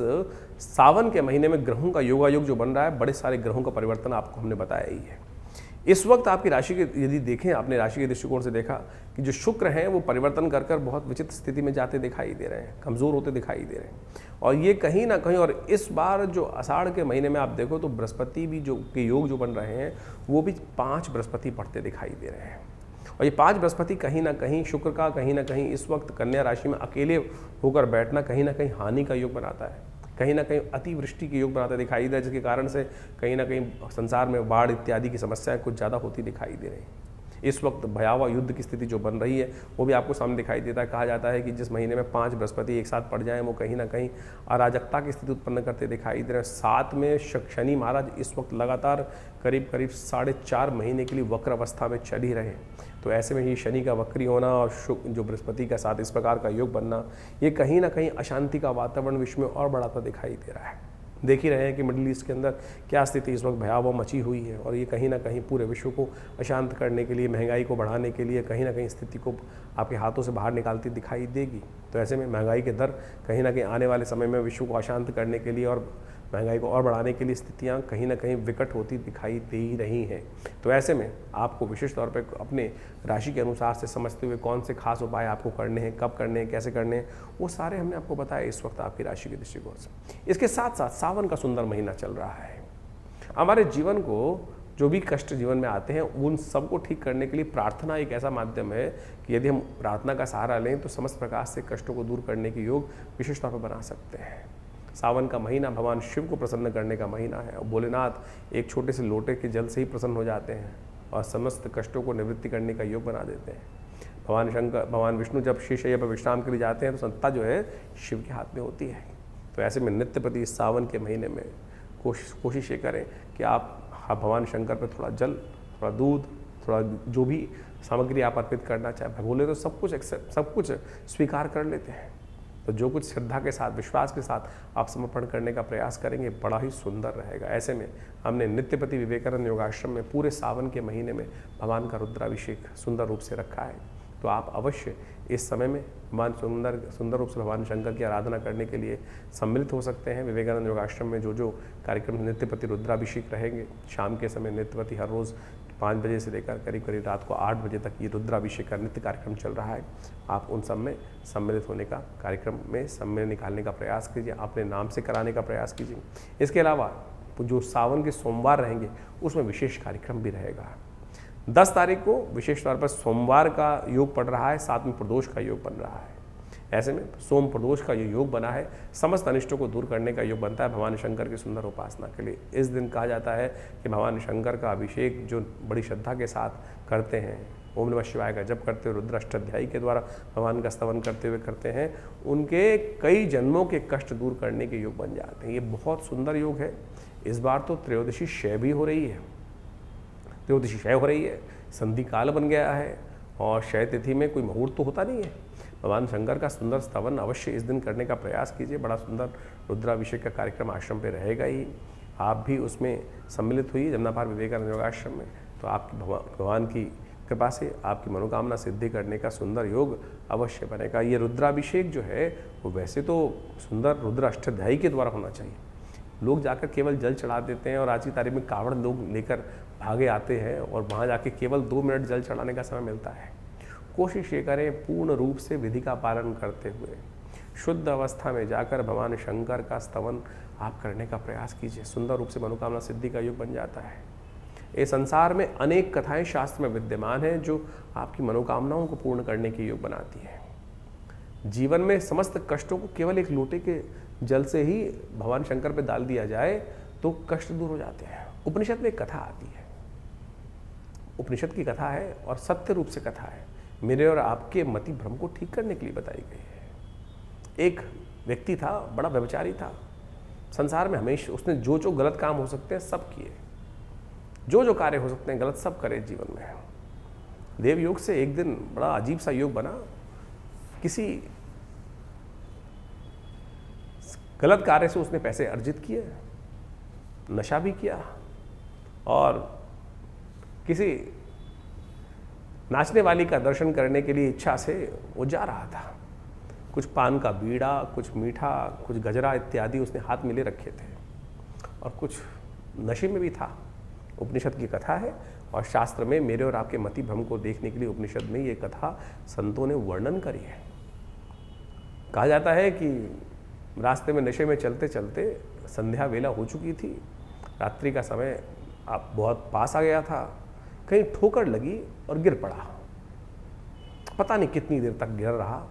सावन के महीने में ग्रहों का योग जो बन रहा है, बड़े सारे ग्रहों का परिवर्तन आपको हमने बताया ही है। इस वक्त आपकी राशि के यदि देखें, आपने राशि के दृष्टिकोण से देखा कि जो शुक्र हैं वो परिवर्तन कर बहुत विचित्र स्थिति में जाते दिखाई दे रहे हैं, कमज़ोर होते दिखाई दे रहे हैं। और ये कहीं ना कहीं, और इस बार जो आषाढ़ के महीने में आप देखो तो बृहस्पति भी जो के योग जो बन रहे हैं, वो भी 5 बृहस्पति पढ़ते दिखाई दे रहे हैं। और ये 5 बृहस्पति कहीं ना कहीं शुक्र का कहीं ना कहीं इस वक्त कन्या राशि में अकेले होकर बैठना कहीं ना कहीं हानि का योग बनाता है, कहीं ना कहीं अतिवृष्टि के योग बनाते दिखाई दे, जिसके कारण से कहीं ना कहीं संसार में बाढ़ इत्यादि की समस्याएं कुछ ज़्यादा होती दिखाई दे रही हैं। इस वक्त भयावह युद्ध की स्थिति जो बन रही है वो भी आपको सामने दिखाई देता है। कहा जाता है कि जिस महीने में 5 बृहस्पति एक साथ पड़ जाएं, वो कहीं ना कहीं अराजकता की स्थिति उत्पन्न करते दिखाई दे रहे हैं। साथ में शनि महाराज इस वक्त लगातार करीब 4.5 महीने के लिए वक्र अवस्था में चल ही रहे। तो ऐसे में ही शनि का वक्री होना और जो बृहस्पति का साथ इस प्रकार का योग बनना, ये कहीं ना कहीं अशांति का वातावरण विश्व में और बढ़ाता दिखाई दे रहा है। देख ही रहे हैं कि मिडिल ईस्ट के अंदर क्या स्थिति इस वक्त भयावह मची हुई है, और ये कहीं ना कहीं पूरे विश्व को अशांत करने के लिए, महंगाई को बढ़ाने के लिए कहीं ना कहीं स्थिति को आपके हाथों से बाहर निकालती दिखाई देगी। तो ऐसे में महंगाई के दर कहीं ना कहीं आने वाले समय में विश्व को अशांत करने के लिए और महंगाई को और बढ़ाने के लिए स्थितियां कहीं ना कहीं विकट होती दिखाई दे ही रही हैं। तो ऐसे में आपको विशेष तौर पे अपने राशि के अनुसार से समझते हुए कौन से खास उपाय आपको करने हैं, कब करने हैं, कैसे करने हैं, वो सारे हमने आपको बताया इस वक्त आपकी राशि के दृष्टिकोण से। इसके साथ साथ सावन का सुंदर महीना चल रहा है। हमारे जीवन को जो भी कष्ट जीवन में आते हैं उन सबको ठीक करने के लिए प्रार्थना एक ऐसा माध्यम है कि यदि हम प्रार्थना का सहारा लें तो समस्त प्रकार से कष्टों को दूर करने के योग विशेष तौर पर बना सकते हैं। सावन का महीना भगवान शिव को प्रसन्न करने का महीना है और भोलेनाथ एक छोटे से लोटे के जल से ही प्रसन्न हो जाते हैं और समस्त कष्टों को निवृत्ति करने का योग बना देते हैं। भगवान विष्णु जब शेषशय्या पर विश्राम के लिए जाते हैं तो संता जो है शिव के हाथ में होती है। तो ऐसे में नित्य प्रति इस सावन के महीने में कोशिश ये करें कि आप भगवान शंकर पर थोड़ा जल, थोड़ा दूध, थोड़ा जो भी सामग्री आप अर्पित करना चाहे, बोले तो सब कुछ स्वीकार कर लेते हैं। तो जो कुछ श्रद्धा के साथ, विश्वास के साथ आप समर्पण करने का प्रयास करेंगे बड़ा ही सुंदर रहेगा। ऐसे में हमने नित्यपति विवेकानंद योगाश्रम में पूरे सावन के महीने में भगवान का रुद्राभिषेक सुंदर रूप से रखा है। तो आप अवश्य इस समय में भगवान सुंदर रूप से भगवान शंकर की आराधना करने के लिए सम्मिलित हो सकते हैं। विवेकानंद योगाश्रम में जो कार्यक्रम नित्यपति रुद्राभिषेक रहेंगे, शाम के समय नित्यपति हर रोज़ 5 बजे से लेकर करीब रात को 8 बजे तक ये रुद्राभिषेक का नित्य कार्यक्रम चल रहा है। आप उन सब में सम्मिलित होने का, कार्यक्रम में समय निकालने का प्रयास कीजिए, अपने नाम से कराने का प्रयास कीजिए। इसके अलावा जो सावन के सोमवार रहेंगे उसमें विशेष कार्यक्रम भी रहेगा। 10 तारीख को विशेष तौर पर सोमवार का योग पड़ रहा है, साथ में प्रदोष का योग बन रहा है। ऐसे में सोम प्रदोष का ये योग बना है, समस्त अनिष्टों को दूर करने का योग बनता है भगवान शंकर की सुंदर उपासना के लिए। इस दिन कहा जाता है कि भगवान शंकर का अभिषेक जो बड़ी श्रद्धा के साथ करते हैं, ओम नमः शिवाय का जप करते हुए, रुद्र अष्टाध्यायी के द्वारा भगवान का स्तवन करते हुए करते हैं, उनके कई जन्मों के कष्ट दूर करने के योग बन जाते हैं। ये बहुत सुंदर योग है। इस बार तो त्रयोदशी क्षय भी हो रही है, त्रयोदशी क्षय हो रही है, संधि काल बन गया है और क्षय तिथि में कोई मुहूर्त तो होता नहीं है। भगवान शंकर का सुंदर स्तवन अवश्य इस दिन करने का प्रयास कीजिए। बड़ा सुंदर रुद्राभिषेक का कार्यक्रम आश्रम पे रहेगा ही, आप भी उसमें सम्मिलित हुई जमुनापार विवेकानंद योगाश्रम में। तो आपकी भगवान की कृपा से आपकी मनोकामना सिद्धि करने का सुंदर योग अवश्य बनेगा। ये रुद्राभिषेक जो है वो वैसे तो सुंदर रुद्र अष्टाध्यायी के द्वारा होना चाहिए। लोग जाकर केवल जल चढ़ा देते हैं और आज की तारीख में कावड़ लोग लेकर भागे आते हैं और वहाँ जाके केवल 2 मिनट जल चढ़ाने का समय मिलता है। कोशिश ये करें पूर्ण रूप से विधि का पालन करते हुए शुद्ध अवस्था में जाकर भगवान शंकर का स्तवन आप करने का प्रयास कीजिए। सुंदर रूप से मनोकामना सिद्धि का योग बन जाता है। इस संसार में अनेक कथाएं शास्त्र में विद्यमान हैं जो आपकी मनोकामनाओं को पूर्ण करने के योग बनाती है। जीवन में समस्त कष्टों को केवल एक लोटे के जल से ही भगवान शंकर पे डाल दिया जाए तो कष्ट दूर हो जाते हैं। उपनिषद में एक कथा आती है, उपनिषद की कथा है और सत्य रूप से कथा है, मेरे और आपके मति भ्रम को ठीक करने के लिए बताई गई है। एक व्यक्ति था, बड़ा व्यभिचारी था। संसार में हमेशा उसने जो जो गलत काम हो सकते हैं सब किए, जो जो कार्य हो सकते हैं गलत सब करे जीवन में। देव योग से एक दिन बड़ा अजीब सा योग बना। किसी गलत कार्य से उसने पैसे अर्जित किए, नशा भी किया और किसी नाचने वाली का दर्शन करने के लिए इच्छा से वो जा रहा था। कुछ पान का बीड़ा, कुछ मीठा, कुछ गजरा इत्यादि उसने हाथ में ले रखे थे और कुछ नशे में भी था। उपनिषद की कथा है और शास्त्र में मेरे और आपके मति भ्रम को देखने के लिए उपनिषद में ये कथा संतों ने वर्णन करी है। कहा जाता है कि रास्ते में नशे में चलते चलते संध्या वेला हो चुकी थी, रात्रि का समय आप बहुत पास आ गया था, कहीं ठोकर लगी और गिर पड़ा। पता नहीं कितनी देर तक गिर रहा।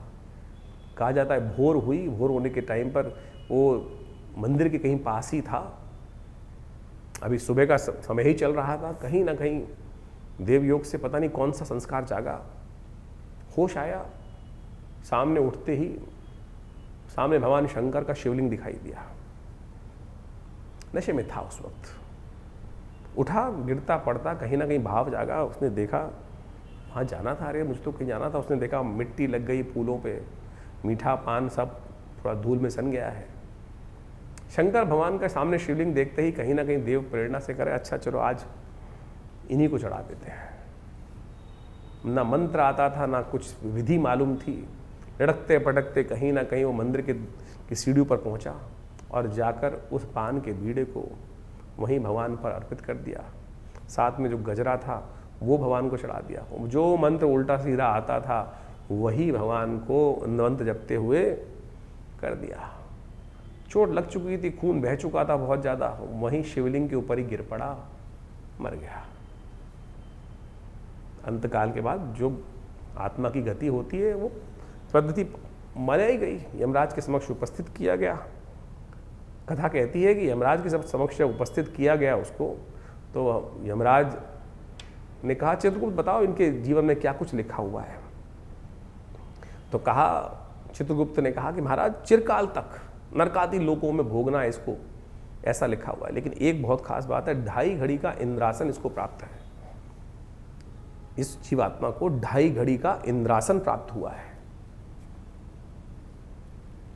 कहा जाता है भोर हुई, भोर होने के टाइम पर वो मंदिर के कहीं पास ही था। अभी सुबह का समय ही चल रहा था। कहीं ना कहीं देव योग से पता नहीं कौन सा संस्कार जागा, होश आया। सामने उठते ही सामने भगवान शंकर का शिवलिंग दिखाई दिया। नशे में था उस वक्त, उठा, गिरता पड़ता, कहीं ना कहीं भाव जागा। उसने देखा वहाँ जाना था, अरे मुझे तो कहीं जाना था। उसने देखा मिट्टी लग गई फूलों पे, मीठा पान सब थोड़ा धूल में सन गया है। शंकर भगवान का सामने शिवलिंग देखते ही कहीं ना कहीं देव प्रेरणा से करे, अच्छा चलो आज इन्हीं को चढ़ा देते हैं। ना मंत्र आता था, ना कुछ विधि मालूम थी। लड़कते पटकते कहीं ना कहीं वो मंदिर की सीढ़ियों पर पहुंचा। और जाकर उस पान के बीड़े को वहीं भगवान पर अर्पित कर दिया। साथ में जो गजरा था वो भगवान को चढ़ा दिया। जो मंत्र उल्टा सीधा आता था वही भगवान को मंत्र जपते हुए कर दिया। चोट लग चुकी थी, खून बह चुका था बहुत ज़्यादा, वहीं शिवलिंग के ऊपर ही गिर पड़ा, मर गया। अंतकाल के बाद जो आत्मा की गति होती है वो पद्धति मनाई गई, यमराज के समक्ष उपस्थित किया गया। कथा कहती है कि यमराज के समक्ष उपस्थित किया गया उसको, तो यमराज ने कहा चित्रगुप्त बताओ इनके जीवन में क्या कुछ लिखा हुआ है। तो कहा, चित्रगुप्त ने कहा कि महाराज चिरकाल तक नरकादि लोकों में भोगना है इसको, ऐसा लिखा हुआ है। लेकिन एक बहुत खास बात है, 2.5 घड़ी का इंद्रासन इसको प्राप्त है। इस जीवात्मा को 2.5 घड़ी का इंद्रासन प्राप्त हुआ है।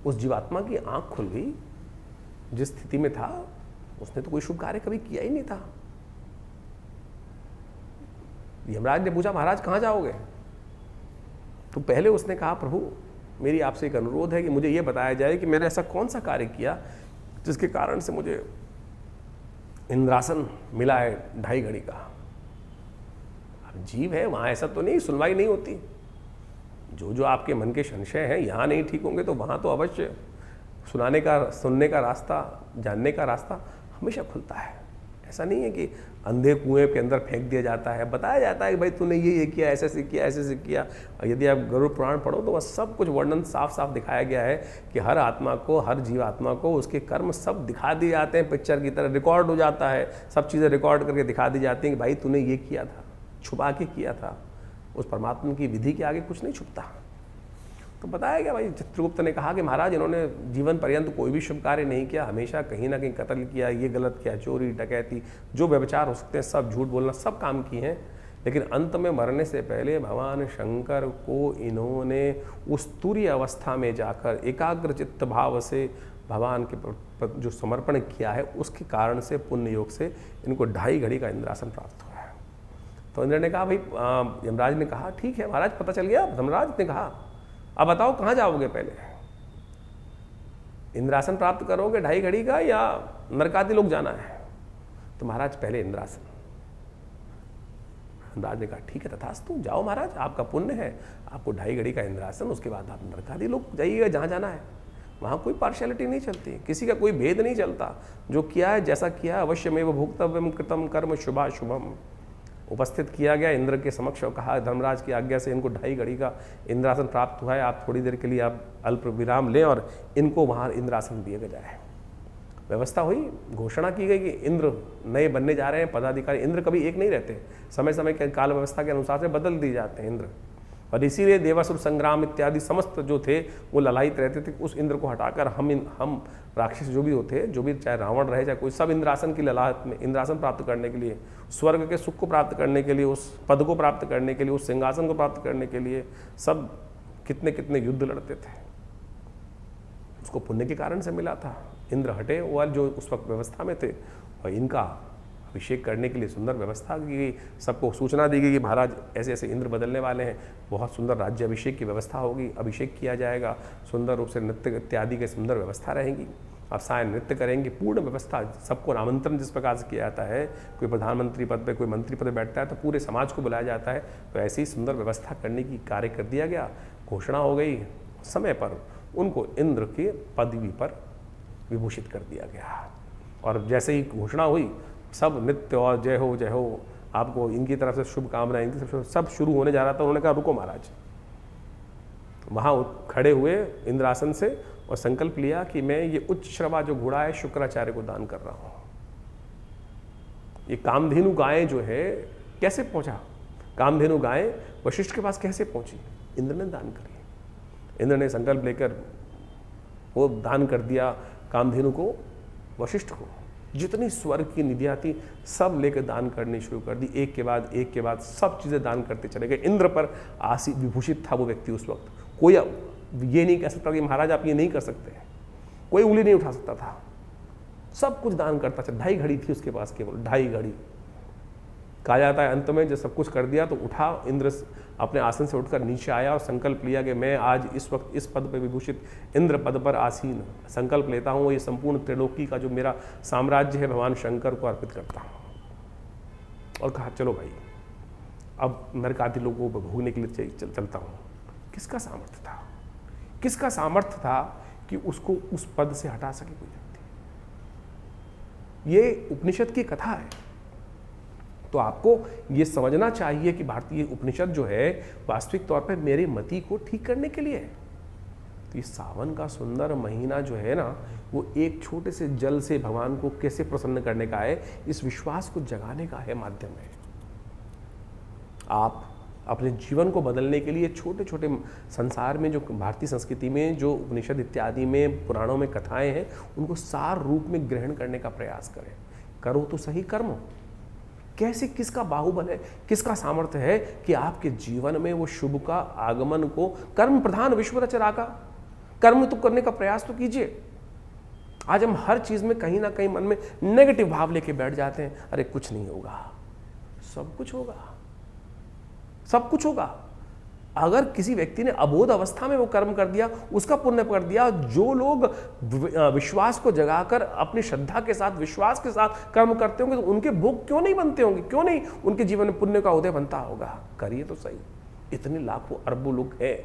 उस जीवात्मा की आंख खुल गई, जिस स्थिति में था उसने तो कोई शुभ कार्य कभी किया ही नहीं था। यमराज ने पूछा महाराज कहाँ जाओगे? तो पहले उसने कहा प्रभु मेरी आपसे एक अनुरोध है कि मुझे ये बताया जाए कि मैंने ऐसा कौन सा कार्य किया जिसके कारण से मुझे इंद्रासन मिला है 2.5 घड़ी का। अब जीव है, वहाँ ऐसा तो नहीं, सुनवाई नहीं होती। जो जो आपके मन के संशय हैं यहाँ नहीं ठीक होंगे तो वहाँ तो अवश्य सुनने का रास्ता, जानने का रास्ता हमेशा खुलता है। ऐसा नहीं है कि अंधे कुएं के अंदर फेंक दिया जाता है, बताया जाता है कि भाई तूने ये किया, ऐसे से किया, ऐसे से किया। यदि आप गरुड़ पुराण पढ़ो तो वह सब कुछ वर्णन साफ साफ दिखाया गया है कि हर आत्मा को, हर जीवात्मा को उसके कर्म सब दिखा दिए जाते हैं, पिक्चर की तरह रिकॉर्ड हो जाता है। सब चीज़ें रिकॉर्ड करके दिखा दी जाती हैं कि भाई तूने ये किया था, छुपा के किया था। उस परमात्मा की विधि के आगे कुछ नहीं छुपता। तो बताया गया भाई, चित्रगुप्त ने कहा कि महाराज इन्होंने जीवन पर्यंत कोई भी शुभ कार्य नहीं किया, हमेशा कहीं ना कहीं कत्ल किया, ये गलत किया, चोरी डकैती, जो व्यभिचार हो सकते हैं सब, झूठ बोलना, सब काम किए हैं। लेकिन अंत में मरने से पहले भगवान शंकर को इन्होंने उस तुरीय अवस्था में जाकर एकाग्र चित्त भाव से भगवान के जो समर्पण किया है उसके कारण से, पुण्य योग से इनको 2.5 घड़ी का इंद्रासन प्राप्त हुआ है। तो इंद्र ने कहा भाई, यमराज ने कहा ठीक है महाराज पता चल गया। धर्मराज ने कहा अब बताओ कहाँ जाओगे, पहले इंद्रासन प्राप्त करोगे 2.5 घड़ी का या नरकादि लोक जाना है? तो महाराज पहले इंद्रासन। धर्मराज ने कहा ठीक है तथास्तु, जाओ महाराज, आपका पुण्य है, आपको 2.5 घड़ी का इंद्रासन, उसके बाद आप नरकादि लोक जाइएगा जहाँ जाना है। वहाँ कोई पार्शियलिटी नहीं चलती, किसी का कोई भेद नहीं चलता। जो किया है, जैसा किया है, अवश्यमेव भोक्तव्यम कृतम कर्म शुभाशुभम। उपस्थित किया गया इंद्र के समक्ष और कहा धर्मराज की आज्ञा से इनको 2.5 घड़ी का इंद्रासन प्राप्त हुआ है, आप थोड़ी देर के लिए आप अल्प विराम लें और इनको वहाँ इंद्रासन दिया जाए। व्यवस्था हुई, घोषणा की गई कि इंद्र नए बनने जा रहे हैं पदाधिकारी। इंद्र कभी एक नहीं रहते, समय समय के काल व्यवस्था के अनुसार से बदल दिए जाते हैं इंद्र। और इसीलिए देवासुर संग्राम इत्यादि समस्त जो थे वो ललायित रहते थे। उस इंद्र को हटाकर हम राक्षस जो भी होते, जो भी चाहे रावण रहे चाहे कोई, सब इंद्रासन की ललाहट में, इंद्रासन प्राप्त करने के लिए, स्वर्ग के सुख को प्राप्त करने के लिए, उस पद को प्राप्त करने के लिए, उस सिंहासन को प्राप्त करने के लिए सब कितने कितने युद्ध लड़ते थे। उसको पुण्य के कारण से मिला था। इंद्र हटे वो जो उस वक्त व्यवस्था में थे, और इनका अभिषेक करने के लिए सुंदर व्यवस्था की गई। सबको सूचना दी गई कि महाराज ऐसे ऐसे इंद्र बदलने वाले हैं, बहुत सुंदर राज्य अभिषेक की व्यवस्था होगी, अभिषेक किया जाएगा, सुंदर रूप से नृत्य इत्यादि की सुंदर व्यवस्था रहेगी, आप साय नृत्य करेंगे, पूर्ण व्यवस्था। सबको आमंत्रण जिस प्रकार से किया जाता है, कोई प्रधानमंत्री पद पे, कोई मंत्री पद पे बैठता है तो पूरे समाज को बुलाया जाता है, तो ऐसी ही सुंदर व्यवस्था करने की कार्य कर दिया गया। घोषणा हो गई, समय पर उनको इंद्र के पदवी पर विभूषित कर दिया गया। और जैसे ही घोषणा हुई, सब नित्य और जय हो आपको इनकी तरफ से शुभकामनाएं, इनकी तरफ से सब शुरू होने जा रहा था। उन्होंने कहा रुको महाराज। वहाँ खड़े हुए इंद्रासन से और संकल्प लिया कि मैं ये उच्च श्रवा जो घोड़ा है शुक्राचार्य को दान कर रहा हूँ। ये कामधेनु गायें जो है कैसे पहुँचा, कामधेनु गायें वशिष्ठ के पास कैसे पहुँची? इंद्र ने दान करी। इंद्र ने संकल्प लेकर वो दान कर दिया कामधेनु को, वशिष्ठ को। जितनी स्वर्ग की निधियाँ थी सब लेकर दान करनी शुरू कर दी, एक के बाद सब चीज़ें दान करते चले गए। इंद्र पर आसी विभूषित था वो व्यक्ति उस वक्त। कोई ये नहीं कह सकता कि महाराज आप ये नहीं कर सकते, कोई उंगली नहीं उठा सकता था, सब कुछ दान करता था। 2.5 घड़ी थी उसके पास, केवल 2.5 घड़ी। कहा जाता है अंत में जब सब कुछ कर दिया तो उठा इंद्र अपने आसन से उठकर नीचे आया और संकल्प लिया कि मैं आज इस वक्त इस पद पर विभूषित इंद्र पद पर आसीन संकल्प लेता हूँ, ये संपूर्ण त्रिलोकी का जो मेरा साम्राज्य है भगवान शंकर को अर्पित करता हूँ। और कहा चलो भाई अब नरक आदि लोगों को भोगने के लिए चलता हूँ। किसका सामर्थ्य था, किसका सामर्थ्य था कि उसको उस पद से हटा सके कोई व्यक्ति? ये उपनिषद की कथा है। तो आपको ये समझना चाहिए कि भारतीय उपनिषद जो है वास्तविक तौर पर मेरे मति को ठीक करने के लिए है। तो ये सावन का सुंदर महीना जो है ना, वो एक छोटे से जल से भगवान को कैसे प्रसन्न करने का है, इस विश्वास को जगाने का है माध्यम है। आप अपने जीवन को बदलने के लिए छोटे छोटे संसार में जो भारतीय संस्कृति में जो उपनिषद इत्यादि में पुराणों में कथाएं हैं, उनको सार रूप में ग्रहण करने का प्रयास करें। करो तो सही कर्म। कैसे, किसका बाहुबल है, किसका सामर्थ्य है कि आपके जीवन में वो शुभ का आगमन को, कर्म प्रधान विश्व रचना का कर्म तो करने का प्रयास तो कीजिए। आज हम हर चीज में कहीं ना कहीं मन में नेगेटिव भाव लेके बैठ जाते हैं, अरे कुछ नहीं होगा। सब कुछ होगा, सब कुछ होगा। अगर किसी व्यक्ति ने अबोध अवस्था में वो कर्म कर दिया, उसका पुण्य कर दिया। जो लोग विश्वास को जगाकर अपनी श्रद्धा के साथ, विश्वास के साथ कर्म करते होंगे, तो उनके भोग क्यों नहीं बनते होंगे, क्यों नहीं उनके जीवन में पुण्य का उदय बनता होगा? करिए तो सही। इतने लाखों अरबों लोग हैं,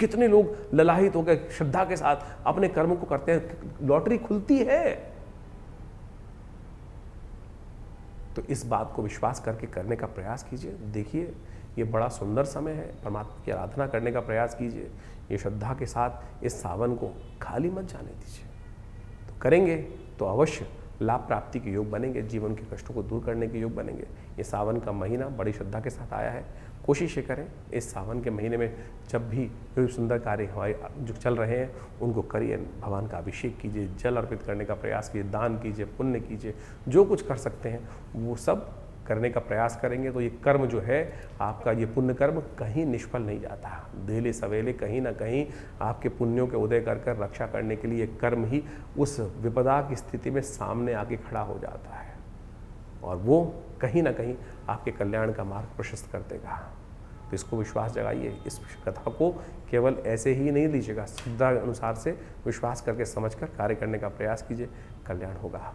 कितने लोग ललाहित होकर श्रद्धा के साथ अपने कर्म को करते हैं। लॉटरी खुलती है। तो इस बात को विश्वास करके करने का प्रयास कीजिए। देखिए ये बड़ा सुंदर समय है, परमात्मा की आराधना करने का प्रयास कीजिए। ये श्रद्धा के साथ इस सावन को खाली मत जाने दीजिए। तो करेंगे तो अवश्य लाभ प्राप्ति के योग बनेंगे, जीवन के कष्टों को दूर करने के योग बनेंगे। ये सावन का महीना बड़ी श्रद्धा के साथ आया है। कोशिश ये करें इस सावन के महीने में जब भी कोई सुंदर कार्य हमारे जो चल रहे हैं उनको करिए। भगवान का अभिषेक कीजिए, जल अर्पित करने का प्रयास कीजिए, दान कीजिए, पुण्य कीजिए, जो कुछ कर सकते हैं वो सब करने का प्रयास करेंगे। तो ये कर्म जो है आपका, ये पुण्य कर्म कहीं निष्फल नहीं जाता। देले सवेले कहीं ना कहीं आपके पुण्यों के उदय कर कर रक्षा करने के लिए कर्म ही उस विपदा की स्थिति में सामने आके खड़ा हो जाता है, और वो कहीं ना कहीं आपके कल्याण का मार्ग प्रशस्त कर देगा। तो इसको विश्वास जगाइए। इस कथा को केवल ऐसे ही नहीं लीजिएगा, श्रद्धा अनुसार से विश्वास करके समझकर कार्य करने का प्रयास कीजिए। कल्याण होगा।